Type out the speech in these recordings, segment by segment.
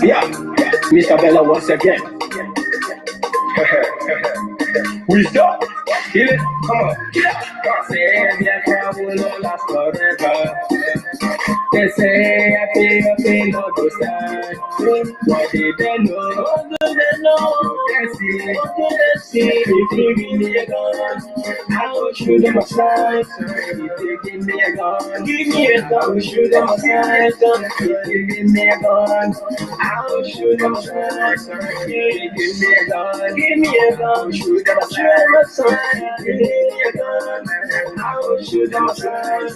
Yeah, Mr. Bella once again. Wisdom, kill it, come on. God said Biafra will not last forever. They say I feel no go stand. What did they know? What do they know? They see, what do they see? If you give me a gun, I will shoot them aside. If you give me a gun, give me a gun, I will shoot them aside. If you give me a gun, I will shoot them aside. If you give me a gun, give me a gun, I will shoot them aside. Give me a gun, I will shoot them aside.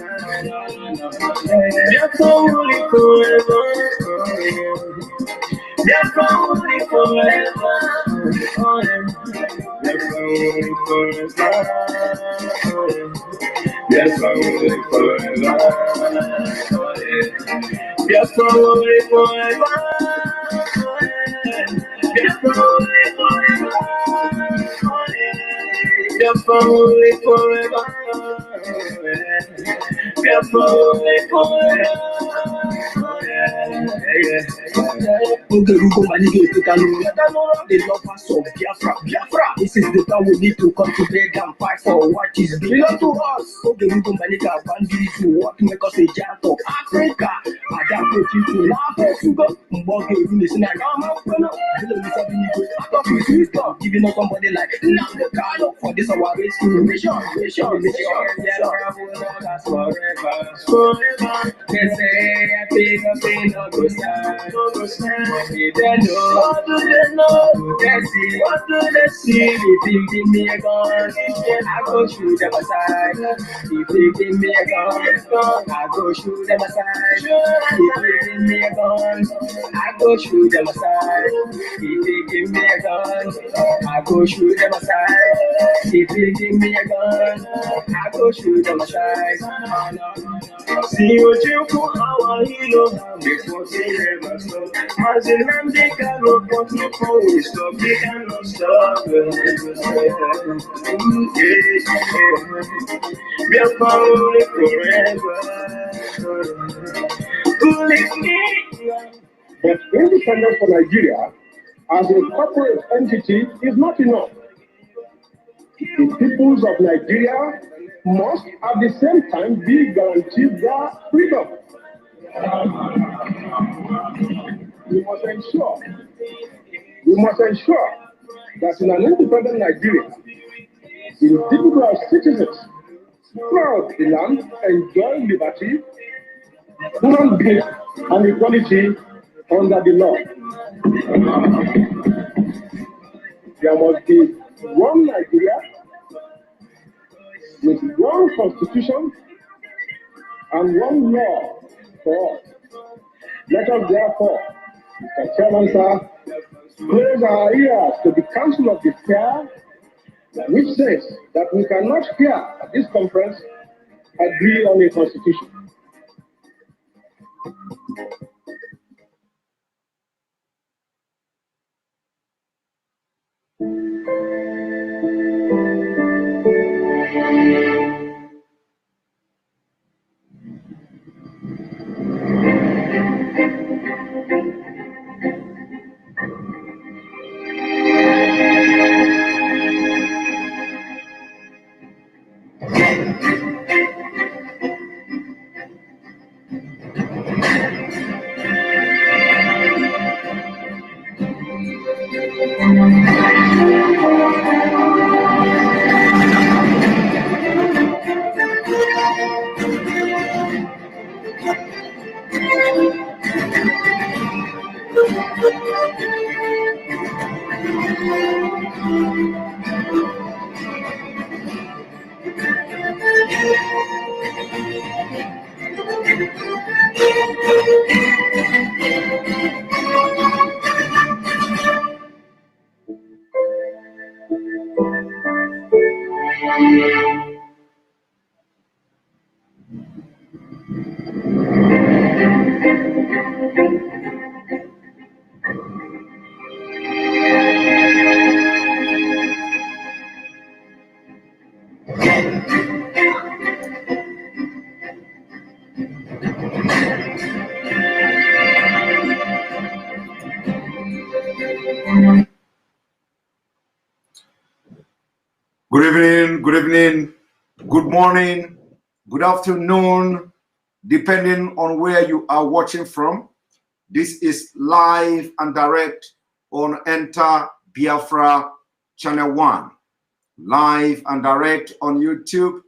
They're only forever. They're only forever. They're only forever. They're only forever. They're only forever. They're only forever. They're only forever. The lovers of Biafra, Biafra. This is the time we need to come together and fight for what is belong to us. Bandits who want to make us a giant of Africa. Giving us somebody like nnamdi for this our rescue mission. Forever. They say I think no go stand. What do they know? What do they know? They see. What do they see? If they give me a gun, I go shoot them aside. If they give me a gun, I go shoot them aside. If they give me a gun, I go shoot them aside. If they give me a gun, I go shoot them aside. If they give me a gun, I go shoot them aside. See what you put our hero before they ever stop. As in nnamdi cannot put me for we stop, they cannot stop. We are only forever. Believe me. But independence for Nigeria as a corporate entity is not enough. The peoples of Nigeria must at the same time be guaranteed their freedom. We must ensure that in an independent Nigeria, the individual citizens throughout the land enjoy liberty, human beings, and equality under the law. There must be one Nigeria with one constitution and one law for all. Let us therefore, Mr. Chairman, sir, close our ears to the Council of the Fair, which says that we cannot here at this conference agree on a constitution. Good evening, good morning, good afternoon, depending on where you are watching from. This is live and direct on Enter Biafra Channel 1, live and direct on YouTube,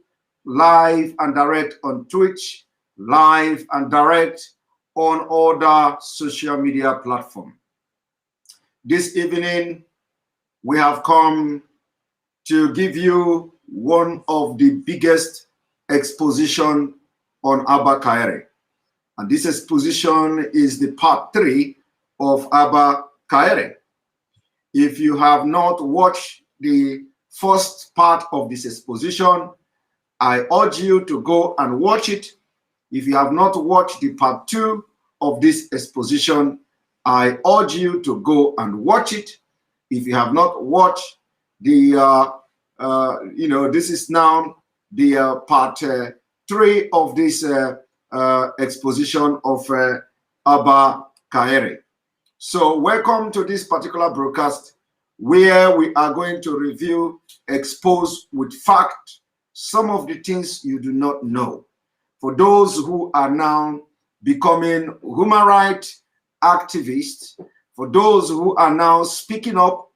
live and direct on Twitch, live and direct on other social media platforms. This evening, we have come to give you one of the biggest exposition on ABBA KYARI. And this exposition is the part 3 of ABBA KYARI. If you have not watched the first part of this exposition, I urge you to go and watch it. If you have not watched the part 2 of this exposition, I urge you to go and watch it. If you have not watched the this is now the part 3 of this exposition of ABBA KYARI. So welcome to this particular broadcast where we are going to review, expose with fact some of the things you do not know. For those who are now becoming human rights activists, for those who are now speaking up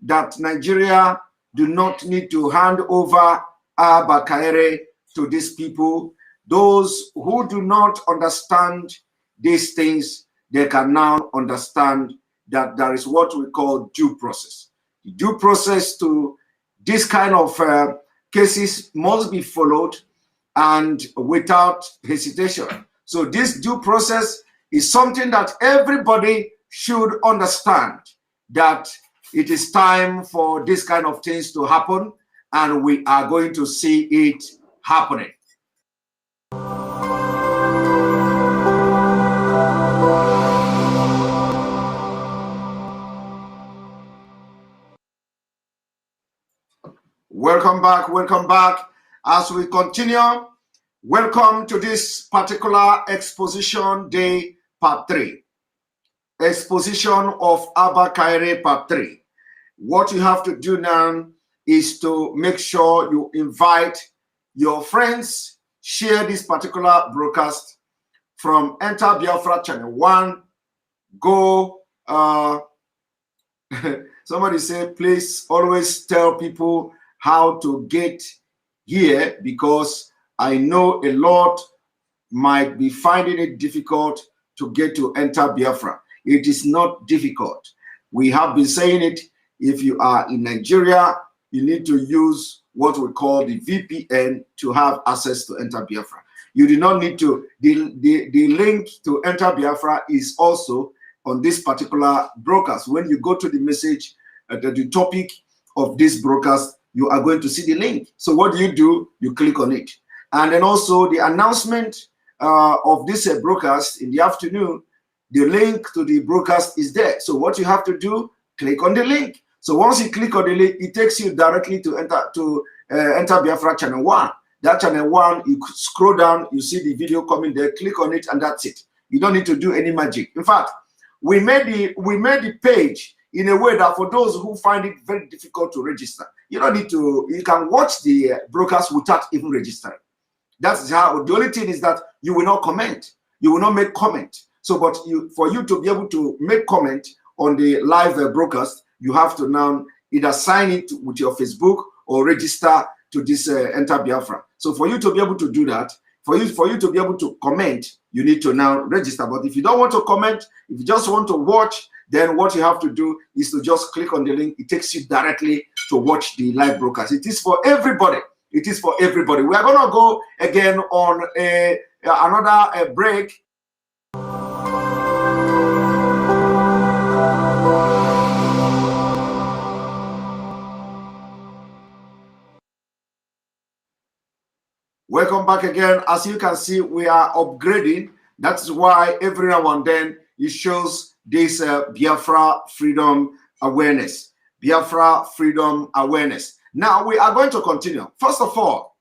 that Nigeria do not need to hand over ABBA KYARI to these people. Those who do not understand these things, they can now understand that there is what we call due process. The due process to this kind of cases must be followed and without hesitation. So this due process is something that everybody should understand, that it is time for this kind of things to happen, and we are going to see it happening. Welcome back. As we continue, welcome to this particular exposition day, part 3. Exposition of ABBA KYARI part 3. What you have to do now is to make sure you invite your friends, share this particular broadcast from Enter Biafra Channel 1. Go, somebody say, please always tell people how to get here, because I know a lot might be finding it difficult to get to Enter Biafra. It is not difficult. We have been saying it. If you are in Nigeria, you need to use what we call the VPN to have access to Enter Biafra. You do not need to, the link to Enter Biafra is also on this particular broadcast. When you go to the message, the topic of this broadcast, you are going to see the link. So what do? You click on it. And then also the announcement of this broadcast in the afternoon, the link to the broadcast is there. So what you have to do, click on the link. So once you click on the link, it takes you directly to Enter Biafra Channel 1. That Channel 1, you scroll down, you see the video coming there, click on it, and that's it. You don't need to do any magic. In fact, we made the page in a way that for those who find it very difficult to register, you don't need to, you can watch the broadcast without even registering. That's how, the only thing is that you will not comment. You will not make comment. So, but for you to be able to make comment on the live broadcast, you have to now either sign it with your Facebook or register to this Enter Biafra. So for you to be able to do that, for you to be able to comment, you need to now register. But if you don't want to comment, if you just want to watch, then what you have to do is to just click on the link. It takes you directly to watch the live broadcast. It is for everybody. It is for everybody. We are going to go again on another break. Welcome back again. As you can see, we are upgrading. That's why every now and then it shows this Biafra freedom awareness. Biafra freedom awareness. Now we are going to continue. First of all,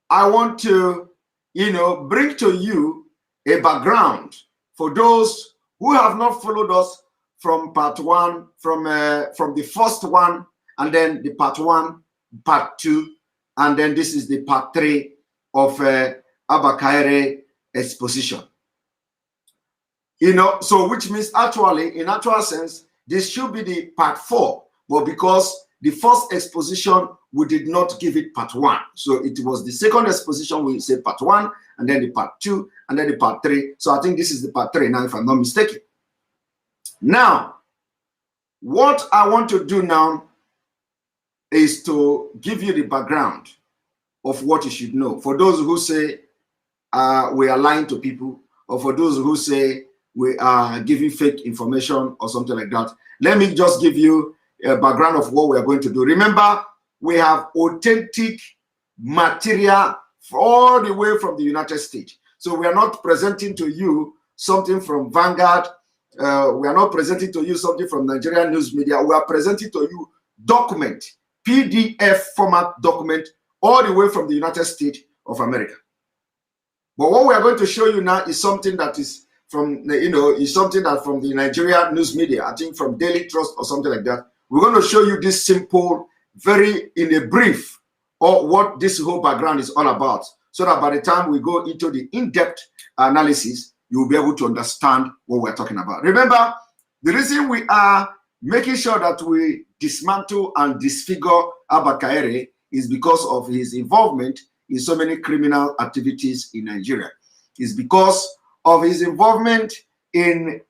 I want to, bring to you a background for those who have not followed us from part 1, from the first one, and then the part 1, part 2, and then this is the part 3 of ABBA KYARI exposition. You know, so which means actually, in actual sense, this should be the part 4, but because the first exposition, we did not give it part 1. So it was the second exposition, we say part 1, and then the part 2, and then the part 3. So I think this is the part 3 now, if I'm not mistaken. Now, what I want to do now is to give you the background of what you should know. For those who say we are lying to people, or for those who say we are giving fake information or something like that, let me just give you a background of what we are going to do. Remember, we have authentic material all the way from the United States. So we are not presenting to you something from Vanguard. We are not presenting to you something from Nigerian news media. We are presenting to you document, PDF format document, all the way from the United States of America. But what we are going to show you now is something that is from, is something that from the Nigerian news media, I think from Daily Trust or something like that. We're going to show you this simple, very in a brief, or what this whole background is all about, so that by the time we go into the in-depth analysis, you'll be able to understand what we're talking about. Remember, the reason we are making sure that we dismantle and disfigure ABBA KYARI is because of his involvement in so many criminal activities in Nigeria. It's because of his involvement in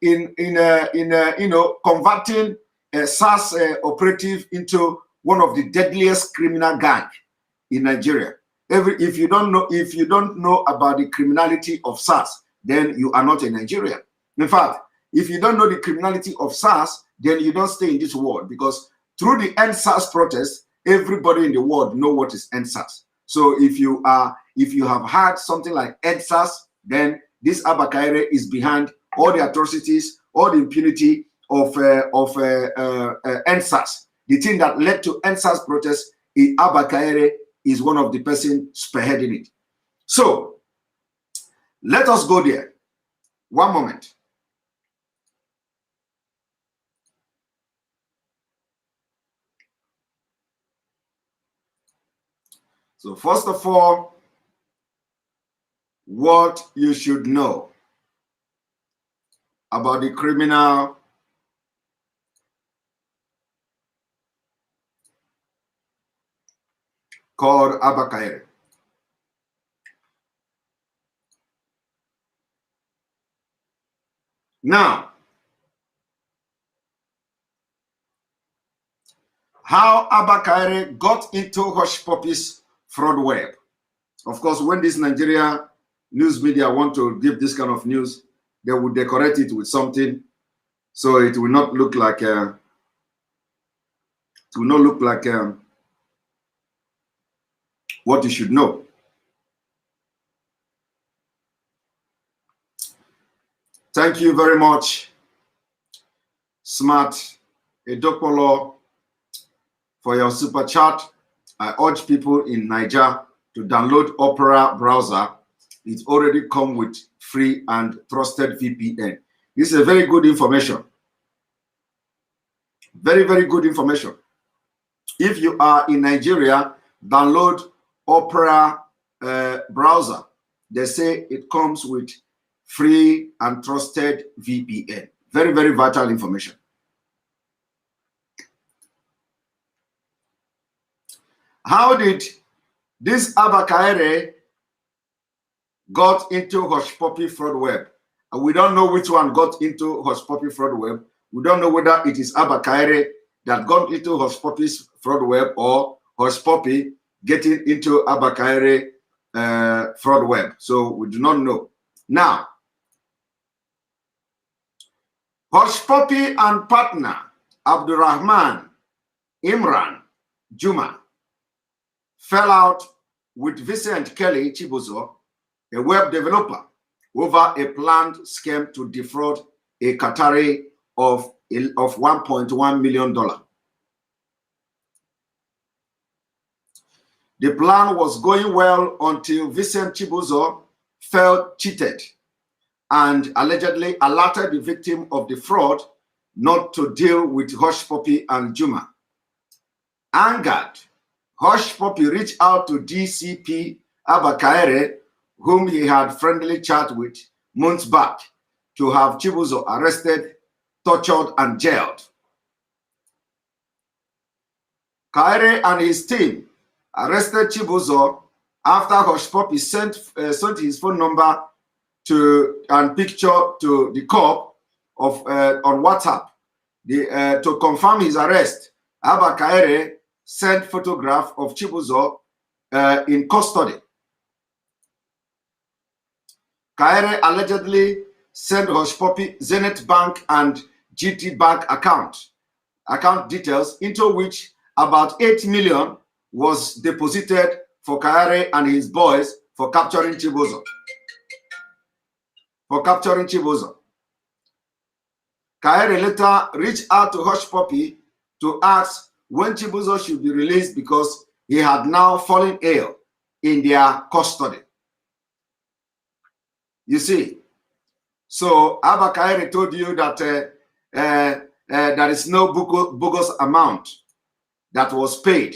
converting a SARS operative into one of the deadliest criminal gang in Nigeria. If you don't know about the criminality of SARS, then you are not a Nigerian. In fact, if you don't know the criminality of SARS, then you don't stay in this world, because through the End SARS protest, everybody in the world know what is End SARS. So if you have had something like End SARS, then this ABBA KYARI is behind all the atrocities, all the impunity of End SARS. The thing that led to End SARS protest, ABBA KYARI is one of the person spearheading it. So let us go there. One moment. So first of all, what you should know about the criminal called ABBA KYARI. Now, how ABBA KYARI got into Hush Puppy's fraud web. Of course, when this Nigeria news media want to give this kind of news, they will decorate it with something, so it will not look like what you should know. Thank you very much, Smart Edokolo, for your super chat. I urge people in Niger to download Opera browser. It already comes with free and trusted VPN. This is a very good information. Very, very good information. If you are in Nigeria, download Opera browser. They say it comes with free and trusted VPN. Very, very vital information. How did this ABBA KYARI got into Hush Puppy fraud web? And we don't know which one got into Hush Puppy fraud web. We don't know whether it is ABBA KYARI that got into Hush Puppy's fraud web, or Hush Puppy getting into ABBA KYARI fraud web. So we do not know. Now, Hush Puppy and partner Abdurrahman Imran Juma fell out with Vincent Kelly Chibuzo, a web developer, over a planned scam to defraud a Qatari of $1.1 million. The plan was going well until Vincent Chibuzo felt cheated and allegedly alerted the victim of the fraud not to deal with Hush Puppy and Juma. Angered, Hush Puppy reached out to DCP ABBA KYARI, whom he had friendly chat with months back, to have Chibuzo arrested, tortured, and jailed. KYARI and his team arrested Chibuzo after Hush Puppy sent his phone number and picture to the cop on WhatsApp to confirm his arrest. ABBA KYARI sent photograph of Chibuzo in custody. KYARI allegedly sent Hush Puppy Zenith Bank and GT Bank account details, into which about 8 million was deposited for KYARI and his boys for capturing Chibuzo. KYARI later reached out to Hush Puppy to ask when Chibuzo should be released because he had now fallen ill in their custody. You see, so ABBA KYARI told you that there is no bogus amount that was paid.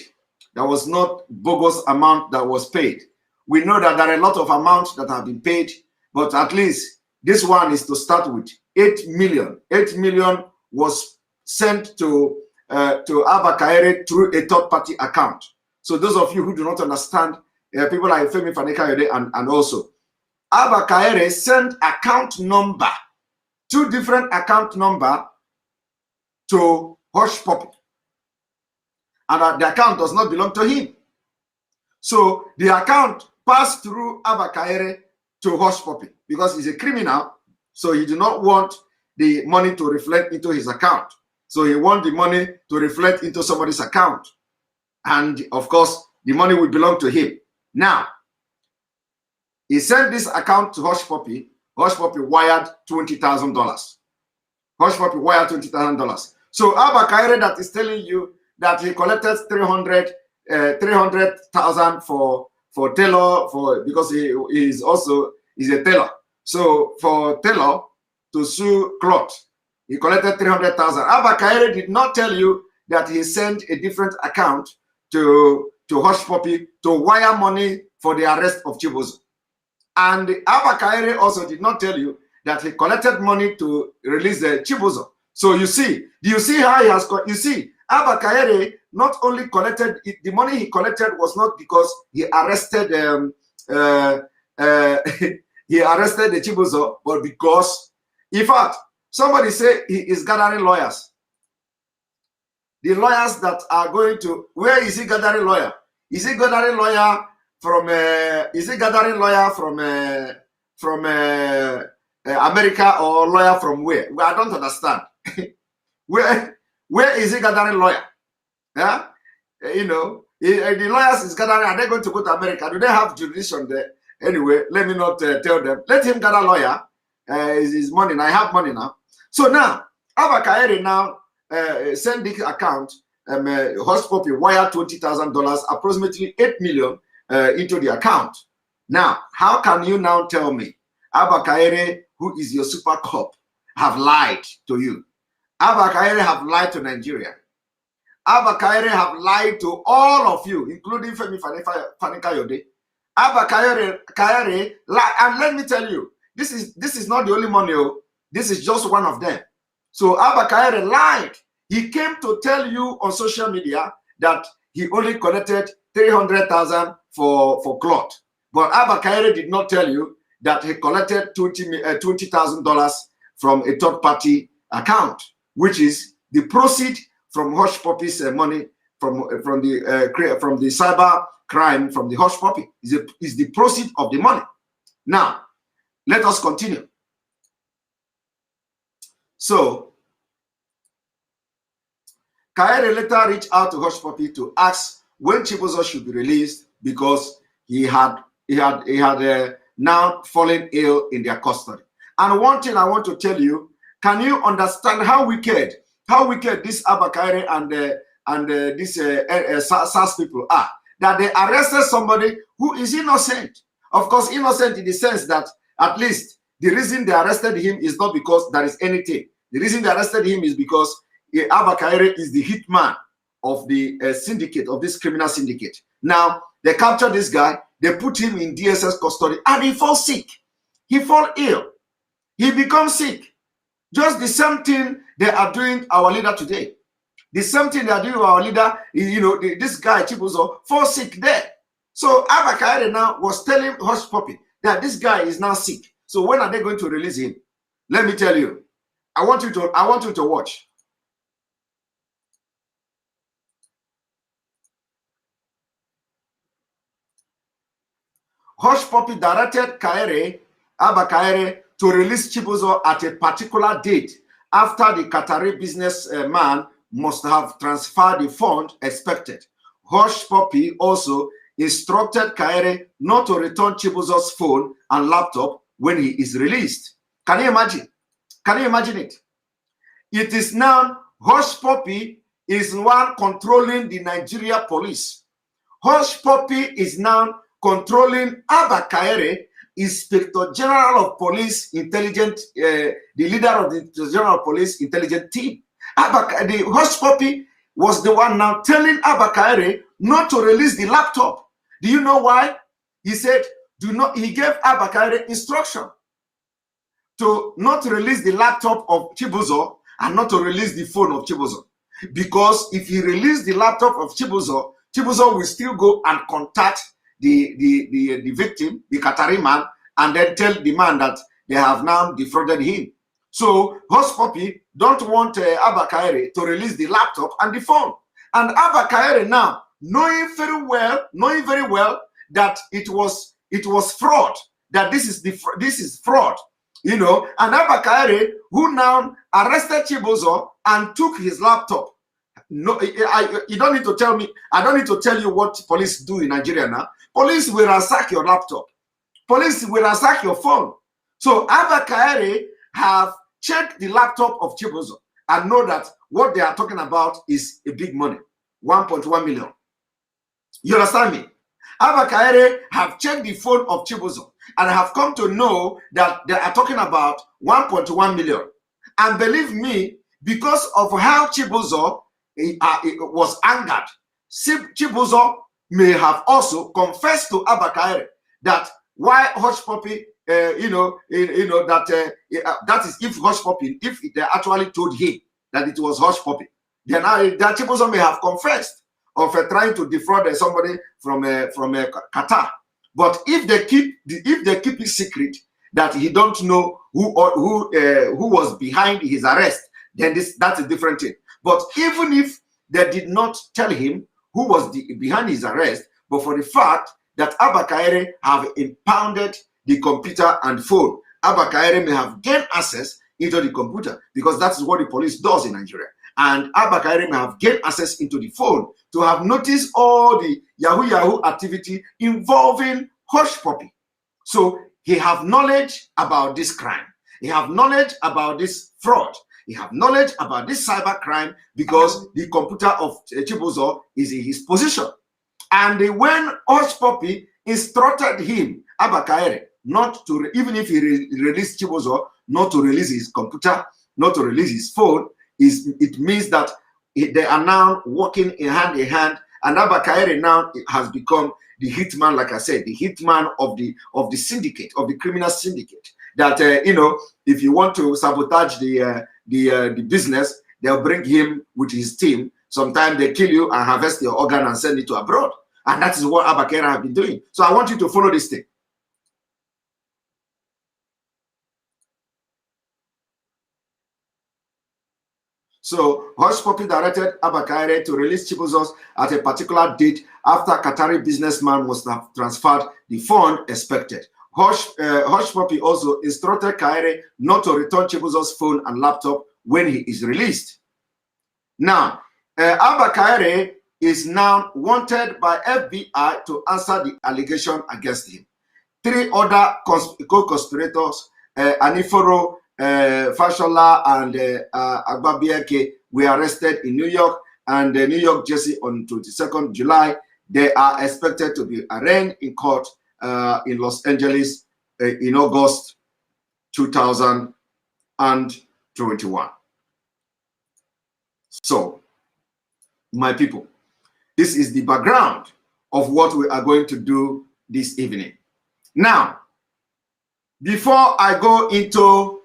There was not bogus amount that was paid. We know that there are a lot of amounts that have been paid, but at least this one is to start with 8 million. 8 million was sent to ABBA KYARI through a third-party account. So those of you who do not understand, people like Femi Fani-Kayode and also, ABBA KYARI sent account number, 2 different account number to Hush Puppy. And the account does not belong to him. So the account passed through ABBA KYARI to Hush Puppy because he's a criminal. So he did not want the money to reflect into his account. So he wants the money to reflect into somebody's account. And of course, the money will belong to him. Now, he sent this account to Hush Puppy. Hush Puppy wired $20,000. Hush Puppy wired $20,000. So ABBA KYARI that is telling you that he collected 300,000 for Taylor because he is a tailor. So for Taylor to sue Cloth, he collected 300,000. ABBA KYARI did not tell you that he sent a different account to Hush Puppy to wire money for the arrest of Chibuzo. And ABBA KYARI also did not tell you that he collected money to release the Chibuzo. So you see, do you see how he has? You see, ABBA KYARI not only collected the money he collected was not because he arrested he arrested the Chibuzo, but because, in fact, somebody say he is gathering lawyers. The lawyers that are going to, where is he gathering lawyer? Is he gathering lawyer from? Is he gathering lawyer from America or lawyer from where? Well, I don't understand. Where is he gathering lawyer? Yeah, you know, the lawyers is gathering. Are they going to go to America? Do they have jurisdiction there? Anyway, let me not tell them. Let him gather lawyer. His money. Now I have money now. So now, ABBA KYARI now send the account. Hush Puppy wired $20,000, approximately 8 million into the account. Now, how can you now tell me ABBA KYARI, who is your super cop, have lied to you? ABBA KYARI have lied to Nigeria. ABBA KYARI have lied to all of you, including Femi Fani-Kayode. ABBA KYARI lied, and let me tell you, this is not the only money. This is just one of them. So ABBA KYARI lied. He came to tell you on social media that he only collected 300,000 for Cloth, but ABBA KYARI did not tell you that he collected $20,000 from a third-party account, which is the proceed from Hush Puppy's money from the cyber crime from the Hush Puppy is the proceed of the money. Now, let us continue. So, KYARI later reached out to Hush Puppy to ask when Chibuzo should be released because he had now fallen ill in their custody. And one thing I want to tell you, can you understand how wicked this ABBA KYARI and these SAS people are? That they arrested somebody who is innocent. Of course, innocent in the sense that at least the reason they arrested him is not because there is anything. The reason they arrested him is because ABBA KYARI is the hitman of the syndicate, of this criminal syndicate. Now, they capture this guy, they put him in DSS custody, and he falls sick. He falls ill. He becomes sick. Just the same thing they are doing our leader today. The same thing they are doing our leader, you know, this guy, Chibuzo, falls sick there. So ABBA KYARI now was telling Hush Puppy that this guy is now sick. So when are they going to release him? Let me tell you. I want you to watch. Hush Puppy directed ABBA KYARI to release Chibuzo at a particular date after the Qatari businessman must have transferred the fund expected. Hush Puppy also instructed KYARI not to return Chibuzo's phone and laptop when he is released. Can you imagine? Can you imagine it? It is now Hush Puppy is one controlling the Nigeria police. Hush Puppy is now controlling ABBA KYARI, Inspector General of Police Intelligence, the leader of the General Police Intelligence team. The Hush Puppy was the one now telling ABBA KYARI not to release the laptop. Do you know why? He said, do not. He gave ABBA KYARI instruction to not release the laptop of Chibuzo and not to release the phone of Chibuzo. Because if he released the laptop of Chibuzo, Chibuzo will still go and contact the victim, the Qatari man, and then tell the man that they have now defrauded him. So Hush Puppy don't want ABBA KYARI to release the laptop and the phone. And ABBA KYARI now, knowing very well that it was fraud, that this is fraud, you know, and ABBA KYARI, who now arrested Chibuzo and took his laptop. No, you don't need to tell me. I don't need to tell you what police do in Nigeria now. Police will ransack your laptop. Police will ransack your phone. So ABBA KYARI have checked the laptop of Chibuzo and know that what they are talking about is a big money, 1.1 million. You understand me? ABBA KYARI have checked the phone of Chibuzo and have come to know that they are talking about 1.1 million. And believe me, because of how Chibuzo was angered, Chibuzo may have also confessed to ABBA KYARI that why Hush Puppy, that is if Hush Puppy, if they actually told him that it was Hush Puppy, then that Chibuzo may have confessed of trying to defraud somebody from Qatar. But if they keep it secret that he don't know who was behind his arrest, then that's a different thing. But even if they did not tell him who was behind his arrest, but for the fact that ABBA KYARI have impounded the computer and phone, ABBA KYARI may have gained access into the computer, because that's what the police does in Nigeria. And ABBA KYARI may have gained access into the phone to have noticed all the Yahoo activity involving Hush Puppy. So he have knowledge about this crime. He have knowledge about this fraud. He have knowledge about this cyber crime, because the computer of Chibuzo is in his possession. And when Hush Puppy instructed him, ABBA KYARI, not to, even if he released Chibuzo, not to release his computer, not to release his phone, it means that they are now working hand in hand, and ABBA KYARI now has become the hitman, like I said, the hitman of the syndicate, of the criminal syndicate. That if you want to sabotage the business, they'll bring him with his team. Sometimes they kill you and harvest your organ and send it to abroad, and that is what ABBA KYARI have been doing. So I want you to follow this thing. So Hush Puppy directed ABBA KYARI to release Chibuzo at a particular date after Qatari businessman must have transferred the fund expected. Hush Puppy also instructed KYARI not to return Chibuzo's phone and laptop when he is released. Now, ABBA KYARI is now wanted by FBI to answer the allegation against him. 3 other co-conspirators, Aniforo, Fashola, and ABBA KYARI, were arrested in New York and New York, Jersey on 22nd July. They are expected to be arraigned in court in Los Angeles in August 2021. So my people. This is the background of what we are going to do this evening. Now, before I go into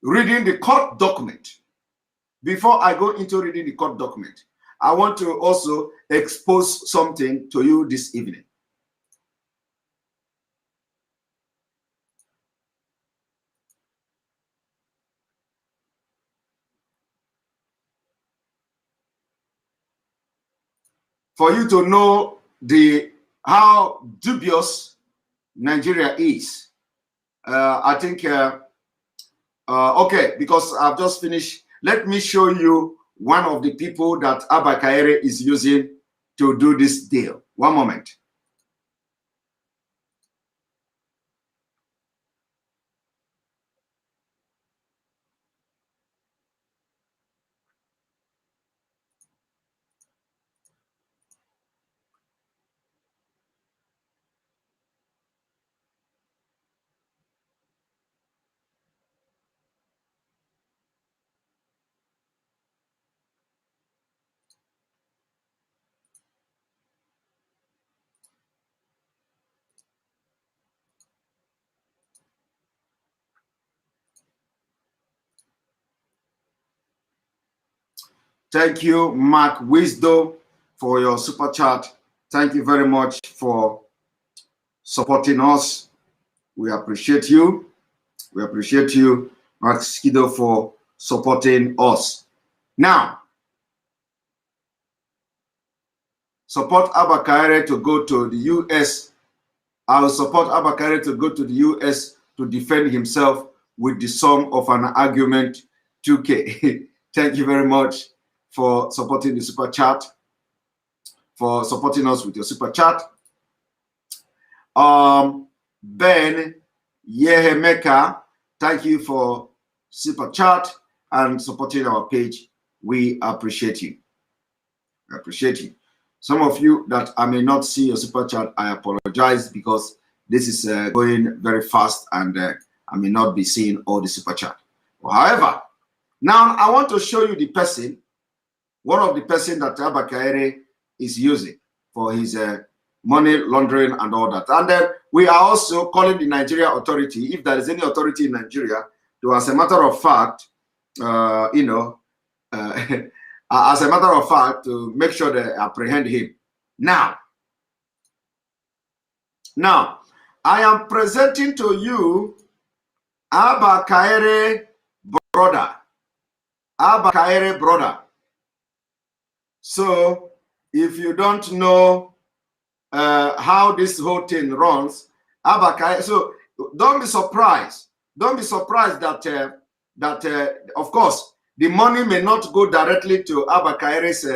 reading the court document, I want to also expose something to you this evening. For you to know how dubious Nigeria is. I think, okay, because I've just finished, let me show you one of the people that ABBA KYARI is using to do this deal. One moment. Thank you, Mark Wisdom, for your super chat. Thank you very much for supporting us. We appreciate you. We appreciate you, Mark Skido, for supporting us. Now, support ABBA KYARI to go to the US. I will support ABBA KYARI to go to the US to defend himself with the sum of an argument 2K. Thank you very much for supporting the super chat, for supporting us with your super chat. Ben Yehemeka, thank you for super chat and supporting our page. We appreciate you. We appreciate you. Some of you that I may not see your super chat, I apologize because this is going very fast and I may not be seeing all the super chat. However, now I want to show you the person, one of the person that ABBA KYARI is using for his money laundering and all that. And then we are also calling the Nigeria authority, if there is any authority in Nigeria, to, as a matter of fact, as a matter of fact, to make sure they apprehend him. Now, I am presenting to you ABBA KYARI brother. ABBA KYARI brother. So, if you don't know how this whole thing runs, ABBA KYARI, so don't be surprised. Don't be surprised that of course, the money may not go directly to ABBA KYARI's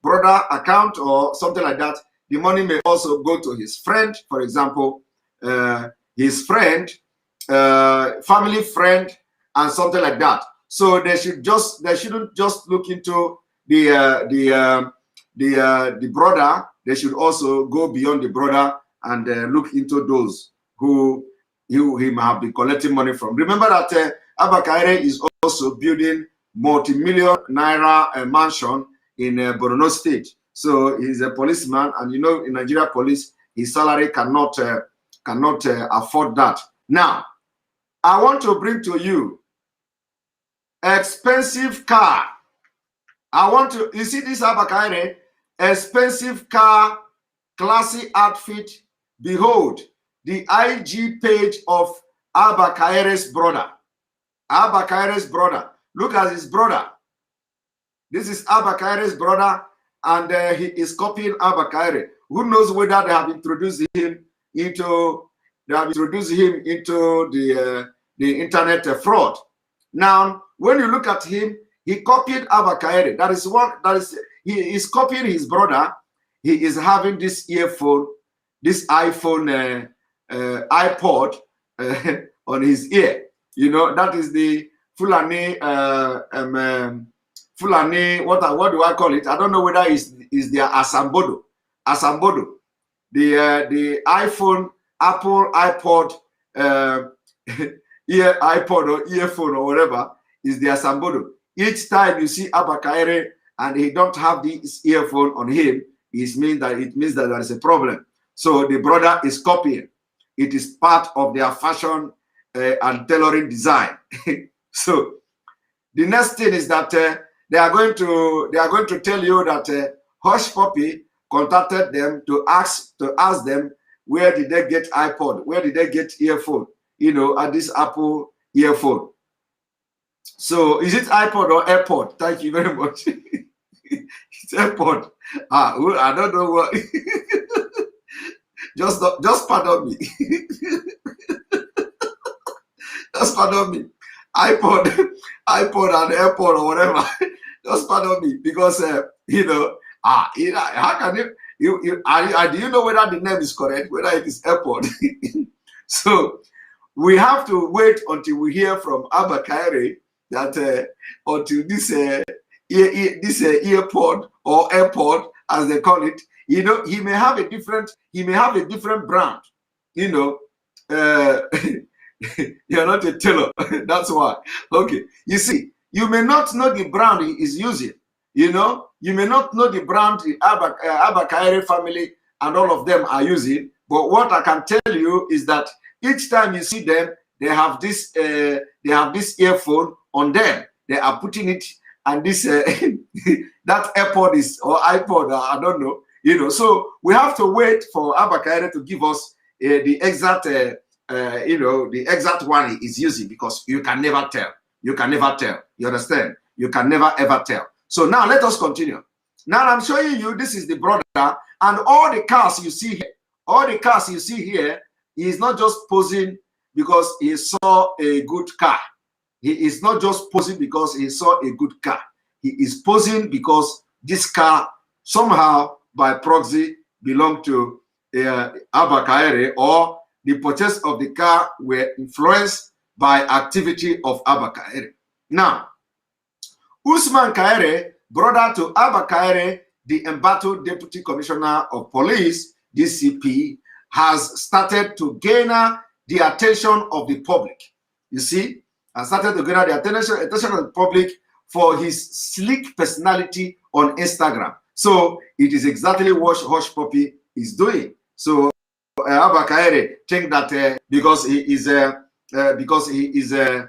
brother account or something like that. The money may also go to his friend, for example, his friend, family friend, and something like that. So they shouldn't just look into the brother. They should also go beyond the brother and look into those who he might have been collecting money from. Remember that ABBA KYARI is also building multi-million naira mansion in Borno State. So he's a policeman, and you know, in Nigeria police, his salary cannot afford that. Now, I want to bring to you expensive car. You see this ABBA KYARI, expensive car, classy outfit. Behold, the IG page of ABBA KYARI's brother. ABBA KYARI's brother. Look at his brother. This is ABBA KYARI's brother, and he is copying ABBA KYARI. Who knows whether they have introduced him into the internet fraud. Now, when you look at him, he copied ABBA KYARI. He is copying his brother. He is having this earphone, this iPhone, iPod on his ear. You know, that is the Fulani, what do I call it? I don't know whether it's their Asambodo. The iPhone, Apple, iPod, iPod or earphone or whatever is their Asambodo. Each time you see ABBA KYARI and he don't have this earphone on him, it means that there is a problem. So the brother is copying. It is part of their fashion and tailoring design. So the next thing is that they are going to tell you that Hush Puppy contacted them to ask them where did they get iPod, where did they get earphone, you know, at this Apple earphone. So is it iPod or AirPod? Thank you very much. It's AirPod. I don't know what. just pardon me. Just pardon me. iPod and AirPod or whatever. Just pardon me, because you know, how can you do you know whether the name is correct, whether it is AirPod? So we have to wait until we hear from ABBA KYARI that until this earpod or AirPod, as they call it, you know, he may have a different brand, you know. You're not a tailor. That's why. Okay, you see, you may not know the brand he is using, you know, you may not know the brand the ABBA KYARI family and all of them are using, but what I can tell you is that each time you see them, they have this earphone on them. They are putting it, and this that AirPod is, or iPod, I don't know, you know. So we have to wait for ABBA KYARI to give us the exact you know, the exact one he is using, because you can never tell. You can never tell. You understand? You can never ever tell. So now let us continue. Now I'm showing you, this is the brother, and all the cars you see here, all the cars you see here, he is not just posing because he saw a good car. He is not just posing because he saw a good car. He is posing because this car somehow by proxy belonged to ABBA KYARI, or the purchase of the car were influenced by activity of ABBA KYARI. Now, Usman KYARI, brother to ABBA KYARI, the embattled Deputy Commissioner of Police, DCP, has started to gain the attention of the public. You see, has started to gain the attention of the public for his sleek personality on Instagram. So it is exactly what Hush Puppy is doing. So ABBA KYARI think that because he is a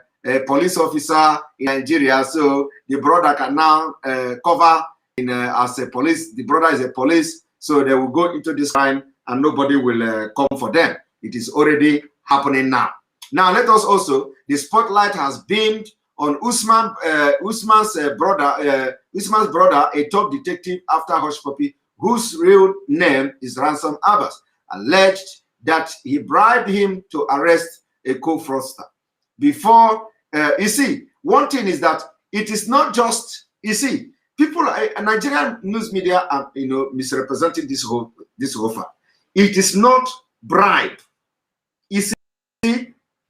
police officer in Nigeria, so the brother can now cover in as a police. The brother is a police, so they will go into this crime and nobody will come for them. It is already happening now. Now let us also, the spotlight has beamed on Usman's brother, a top detective after Hush Puppy, whose real name is Ransom Abbas, alleged that he bribed him to arrest a co-fraudster. Before, you see, one thing is that it is not just, you see, people, Nigerian news media are, you know, misrepresenting this whole offer. It is not bribe. You see,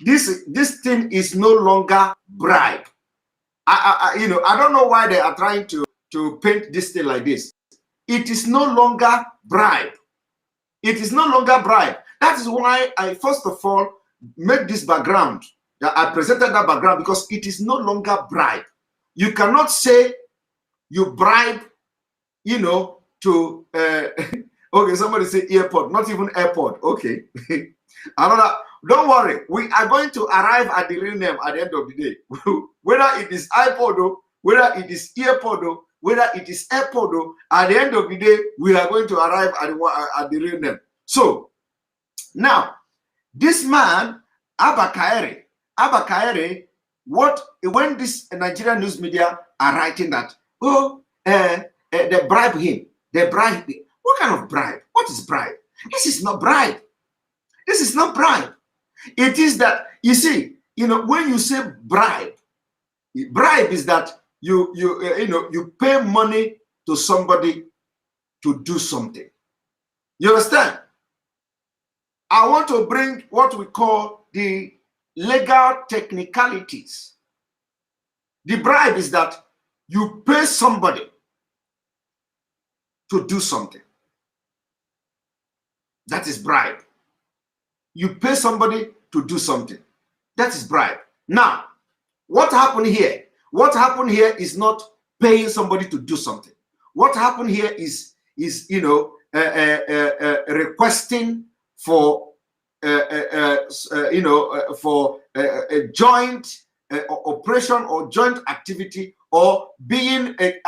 this thing is no longer bribe. You know, I don't know why they are trying to paint this thing like this. It is no longer bribe. It is no longer bribe. That is why I first of all made this background. I presented that background because it is no longer bribe. You cannot say you bribe, you know, to okay, somebody say airport, not even airport. Okay. Another, don't worry, we are going to arrive at the real name at the end of the day. Whether it is iPod, whether it is earpod, whether it is AirPod, at the end of the day, we are going to arrive at the real name. So now, this man, ABBA KYARI, when this Nigerian news media are writing that, oh, they bribe him, What kind of bribe? What is bribe? This is not bribe. This is not bribe. It is that, you see, you know, when you say bribe is that you pay money to somebody to do something. You understand? I want to bring what we call the legal technicalities. The bribe is that you pay somebody to do something. That is bribe. You pay somebody to do something. That is bribe. Now, what happened here? What happened here is not paying somebody to do something. What happened here is you know, requesting for you know, for a joint operation or joint activity, or being a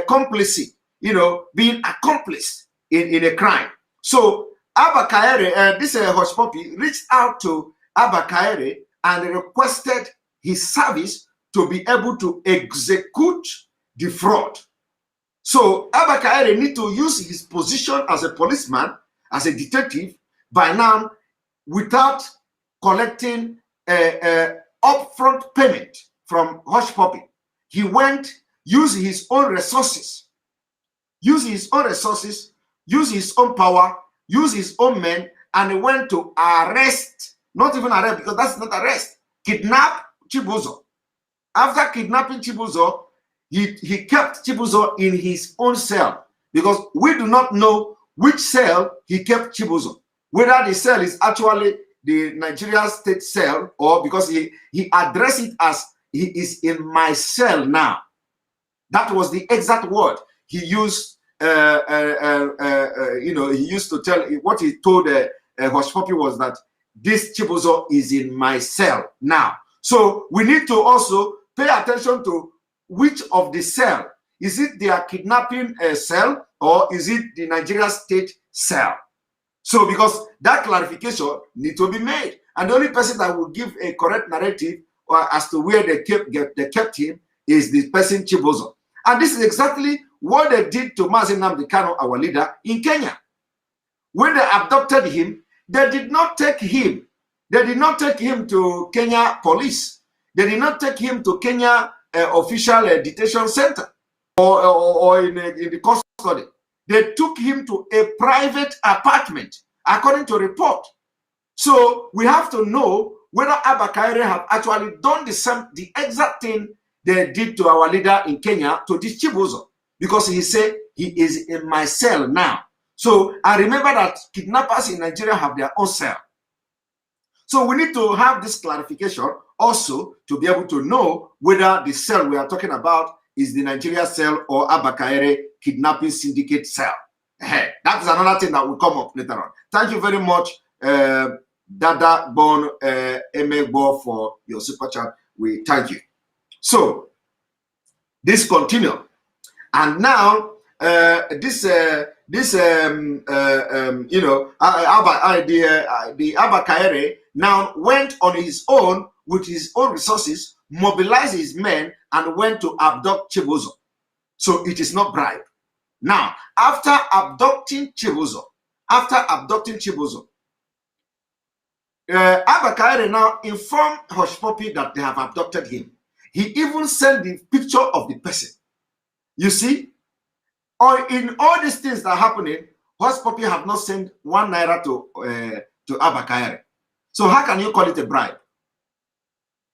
complicit, you know, being accomplice in a crime. So ABBA KYARI, this Hush Puppy, reached out to ABBA KYARI and requested his service to be able to execute the fraud. So ABBA KYARI need to use his position as a policeman, as a detective, by now, without collecting upfront payment from Hush Puppy. He went, used his own resources, use his own power, use his own men, and he went to arrest, not even arrest, because that's not arrest, kidnap Chibuzo. After kidnapping Chibuzo, he kept Chibuzo in his own cell, because we do not know which cell he kept Chibuzo, whether the cell is actually the Nigeria state cell, or because he addressed it as he is in my cell now. That was the exact word he used. You know, he used to tell, what he told Hush Puppy was that this Chibuzo is in my cell now. So we need to also pay attention to which of the cell. Is it their kidnapping cell, or is it the Nigeria state cell? So because that clarification needs to be made, and the only person that will give a correct narrative as to where they kept him is the person Chibuzo. And this is exactly what they did to nnamdi, Kanu, our leader in Kenya. When they abducted him, they did not take him. They did not take him to Kenya police. They did not take him to Kenya official detention center or in the custody. They took him to a private apartment, according to report. So we have to know whether ABBA KYARI have actually done the exact thing they did to our leader in Kenya, to this Chibuzo, because he said he is in my cell now. So I remember that kidnappers in Nigeria have their own cell. So we need to have this clarification also to be able to know whether the cell we are talking about is the Nigeria cell or ABBA KYARI kidnapping syndicate cell. That is another thing that will come up later on. Thank you very much, Dada Bon Emegbo, for your super chat. We thank you. So this continue, and now you know, the ABBA KYARI now went on his own with his own resources, mobilized his men, and went to abduct Chibuzo. So it is not bribe. Now, after abducting Chibuzo, ABBA KYARI now informed Hush Puppy that they have abducted him. He even sent the picture of the person. You see, or in all these things that are happening, Hush Puppy have not sent 1 naira to ABBA KYARI. So how can you call it a bribe?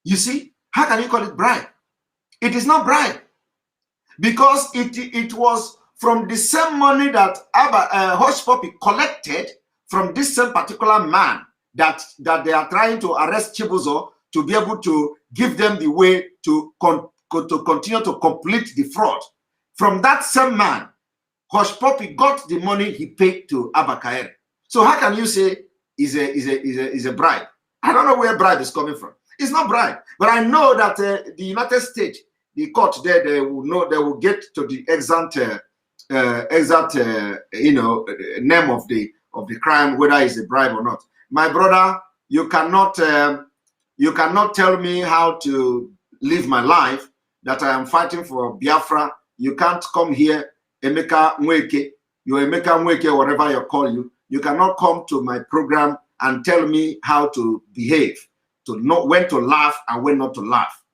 You see, how can you call it bribe? It is not bribe, because it was from the same money that Hush Puppy collected from this same particular man that they are trying to arrest Chibuzo to be able to give them the way to continue to complete the fraud. From that same man, Hush Puppy got the money he paid to ABBA KYARI. So how can you say is a bribe? I don't know where bribe is coming from. It's not bribe, but I know that the United States, the court there, they will know, they will get to the exact you know, name of the crime, whether it's a bribe or not. My brother, you cannot tell me how to live my life, that I am fighting for Biafra. You can't come here, Emeka Nweke, Emeka Nweke, whatever you call you. You cannot come to my program and tell me how to behave, to know when to laugh and when not to laugh.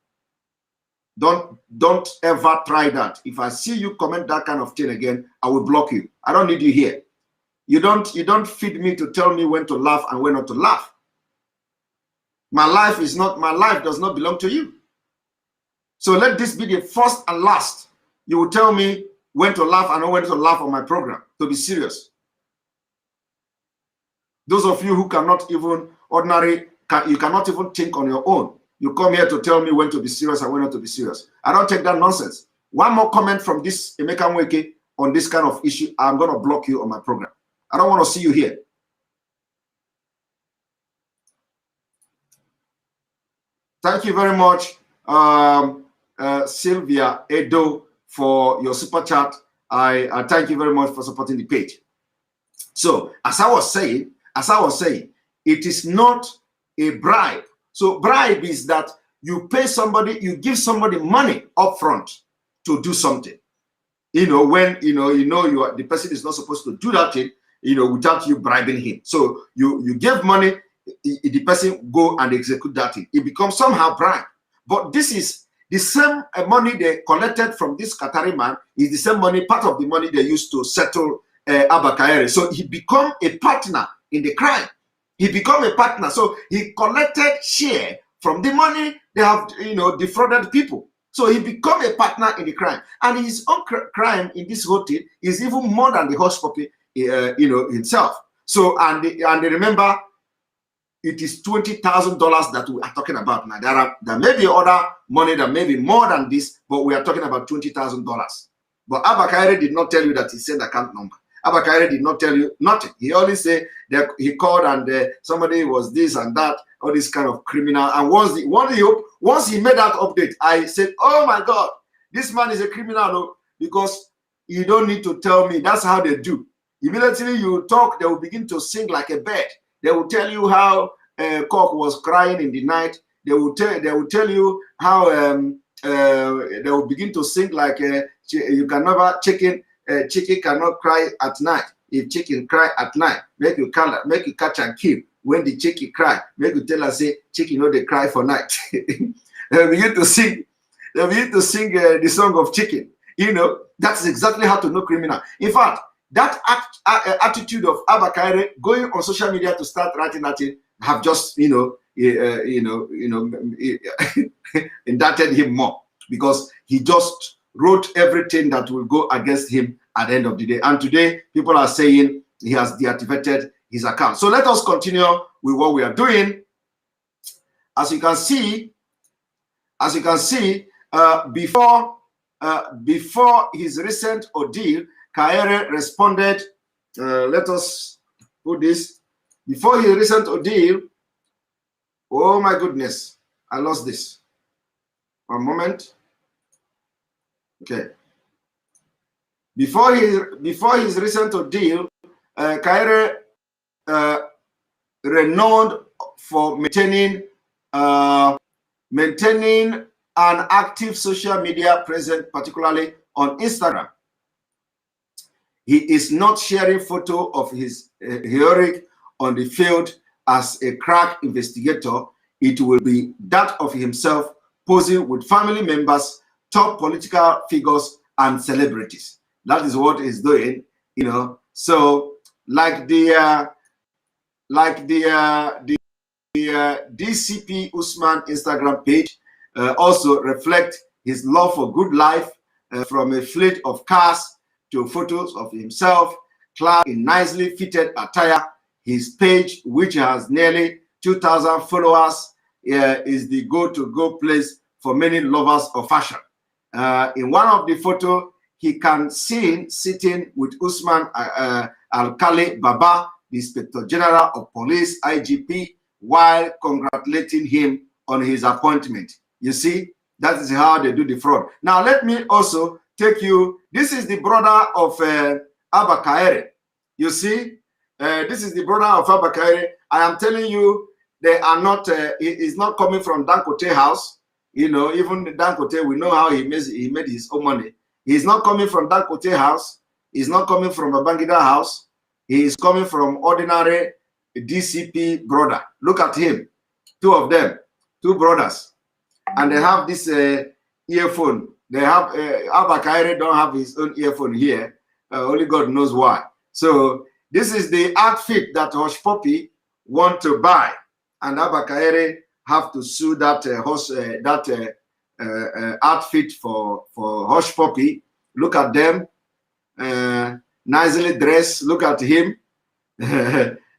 Don't ever try that. If I see you comment that kind of thing again, I will block you. I don't need you here. You don't feed me to tell me when to laugh and when not to laugh. My life does not belong to you. So let this be the first and last. You will tell me when to laugh and when to laugh on my program, to be serious. Those of you who cannot even you cannot even think on your own. You come here to tell me when to be serious and when not to be serious. I don't take that nonsense. one more comment from this Emeka Nweke on this kind of issue, I'm going to block you on my program. I don't want to see you here. Thank you very much, Sylvia Edo, for your super chat. I thank you very much for supporting the page. So, as I was saying, it is not a bribe. So, bribe is that you pay somebody, you give somebody money upfront to do something. You know, when you are, the person is not supposed to do that thing, you know, without you bribing him. So you give money, the person go and execute that thing. It becomes somehow bribe. But this is the same money they collected from this Qatari man is the same money, part of the money they used to settle ABBA KYARI. So he become a partner in the crime. He become a partner. So he collected share from the money they have, you know, defrauded people. So he become a partner in the crime, and his own crime in this whole thing is even more than the hush puppy, you know, himself. So and remember, it is $20,000 that we are talking about now. There may be other money that may be more than this, but we are talking about $20,000. But ABBA KYARI did not tell you that he sent account number. ABBA KYARI did not tell you nothing. He only said that he called and somebody was this and that, all this kind of criminal. And once he made that update, I said, oh my God, this man is a criminal, because you don't need to tell me. That's how they do. Immediately you talk, they will begin to sing like a bird. They will tell you how cock was crying in the night. They will tell you how they will begin to sing like you can never chicken cannot cry at night. If chicken cry at night, make you catch and kill. When the chicken cry, make you tell us say chicken know they cry for night. They begin to sing. They begin to sing the song of chicken. You know, that's exactly how to know criminal. In fact, that attitude of ABBA KYARI going on social media to start writing that thing have just indicted him more, because he just wrote everything that will go against him at the end of the day. And today, people are saying he has deactivated his account. So let us continue with what we are doing. As you can see, before his recent ordeal, KYARI responded. Let us put this. Before his recent ordeal, oh my goodness, I lost this. One moment. Okay. Before his recent ordeal, KYARI renowned for maintaining an active social media presence, particularly on Instagram. He is not sharing photo of his heroic on the field as a crack investigator. It will be that of himself posing with family members, top political figures, and celebrities. That is what he's doing, you know. So, like the DCP Usman Instagram page also reflect his love for good life, from a fleet of cars to photos of himself clad in nicely fitted attire. His page, which has nearly 2,000 followers, is the go-to-go place for many lovers of fashion. In one of the photos, he can see sitting with Usman Alkali Baba, the Inspector General of Police, IGP, while congratulating him on his appointment. You see, that is how they do the fraud. Now, let me also take you, this is the brother of ABBA KYARI. You see, this is the brother of ABBA KYARI. I am telling you, they are not, it's not coming from Dangote house. You know, even Dangote, we know how he made his own money. He's not coming from Dangote house. He's not coming from a Babangida house. He is coming from ordinary DCP brother. Look at him. Two of them, two brothers. And they have this earphone. They have, ABBA KYARI don't have his own earphone here. Only God knows why. So this is the outfit that Hush Puppy want to buy. And ABBA KYARI have to sue that outfit for Hush Puppy. Look at them, nicely dressed. Look at him.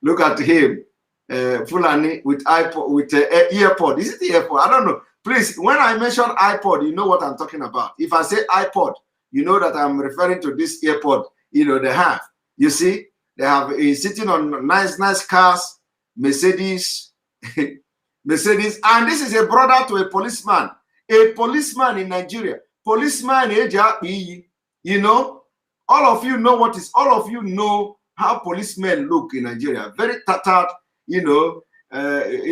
Look at him, Fulani with iPod, with earpod. Is it the earpod? I don't know. Please, when I mention iPod, you know what I'm talking about. If I say iPod, you know that I'm referring to this earpod, you know, they have. You see, they have sitting on nice cars, Mercedes, Mercedes, and this is a brother to a policeman in Nigeria. Policeman, you know, all of you know how policemen look in Nigeria. Very tattered, you know. When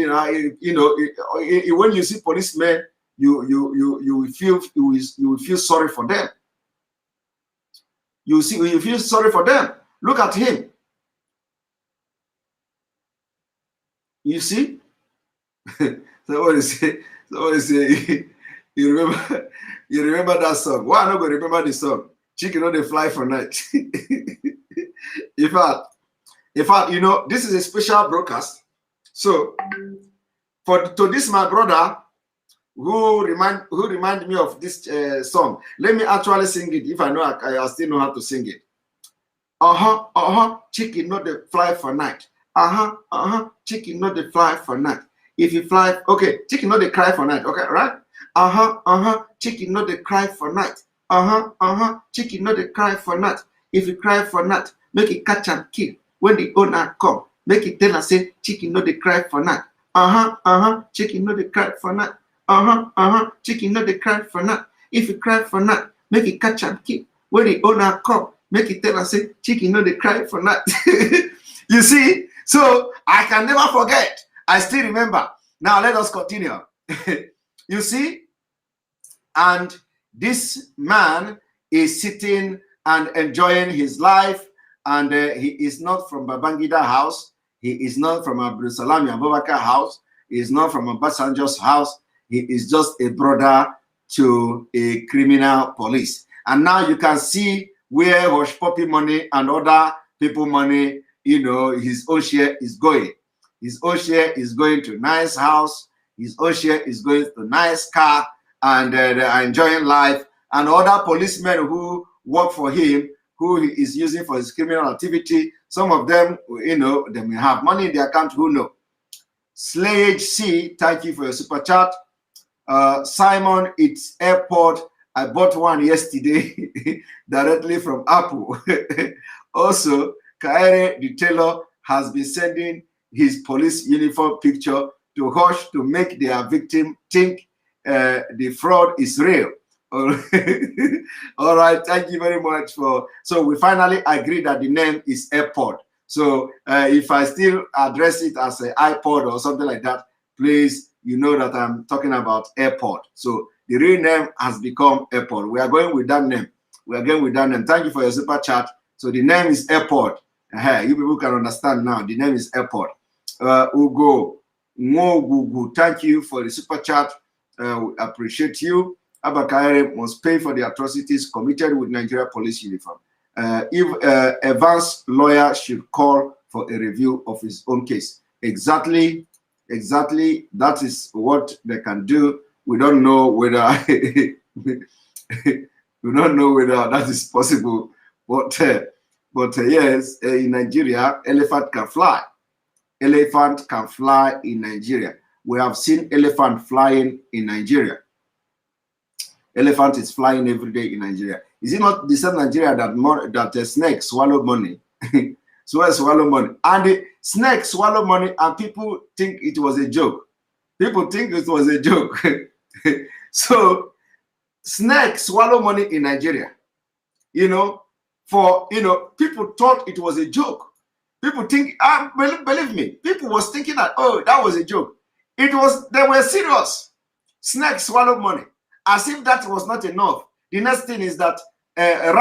you see policemen, you will feel sorry for them. You feel sorry for them. Look at him. You see? Somebody say, you remember that song. Why not going to remember the song? Chicken on the fly for night. In fact, you know, this is a special broadcast. So to this my brother who remind me of this song, let me actually sing it. If I know I still know how to sing it. Chicken not the fly for night. Chicken not the fly for night. If you fly, okay, chicken not the cry for night. Okay, right? Chicken not the cry for night. Chicken not the cry for night. If you cry for night, make it catch and kill. When the owner come, make it tell and say, chicken not the cry for night. Chicken not the cry for night. Chicken not the cry for night. If you cry for night, make it catch and kill. When the owner come, make it tell and say, chicken not the cry for night. You see, so I can never forget. I still remember. Now let us continue. You see, and this man is sitting and enjoying his life, and he is not from Babangida house. He is not from Abdulsalami Abubakar house. He is not from Obasanjo's house. He is just a brother to a criminal police. And now you can see where Hush Puppy money and other people money, you know, his own share is going. His own share is going to nice house. His own share is going to nice car, and they are enjoying life. And other policemen who work for him, who he is using for his criminal activity, some of them, you know, they may have money in their account, who know. Slayage C, thank you for your super chat. Simon, it's airport. I bought one yesterday directly from Apple. Also, Kaere, the tailor, has been sending his police uniform picture to Hush to make their victim think the fraud is real. All right, thank you very much for. So we finally agree that the name is Airport. So if I still address it as an iPod or something like that, please, you know that I'm talking about Airport. So the real name has become Airport. We are going with that name. We are going with that name. Thank you for your super chat. So the name is Airport. You people can understand now. The name is Airport. Ugo Ngugu, thank you for the super chat. We appreciate you. ABBA KYARI must pay for the atrocities committed with Nigeria police uniform. If Evans' lawyer should call for a review of his own case. Exactly. That is what they can do. We don't know whether we don't know whether that is possible. But yes, in Nigeria, elephant can fly. Elephant can fly in Nigeria. We have seen elephant flying in Nigeria. Elephant is flying every day in Nigeria. Is it not the same Nigeria that the snake swallow money? swallow money. And the snake swallow money, and people think it was a joke. People think it was a joke. So snake swallow money in Nigeria. You know, people thought it was a joke. People think, believe me, people was thinking that, oh, that was a joke. It was, they were serious. Snakes swallow money. As if that was not enough. The next thing is that a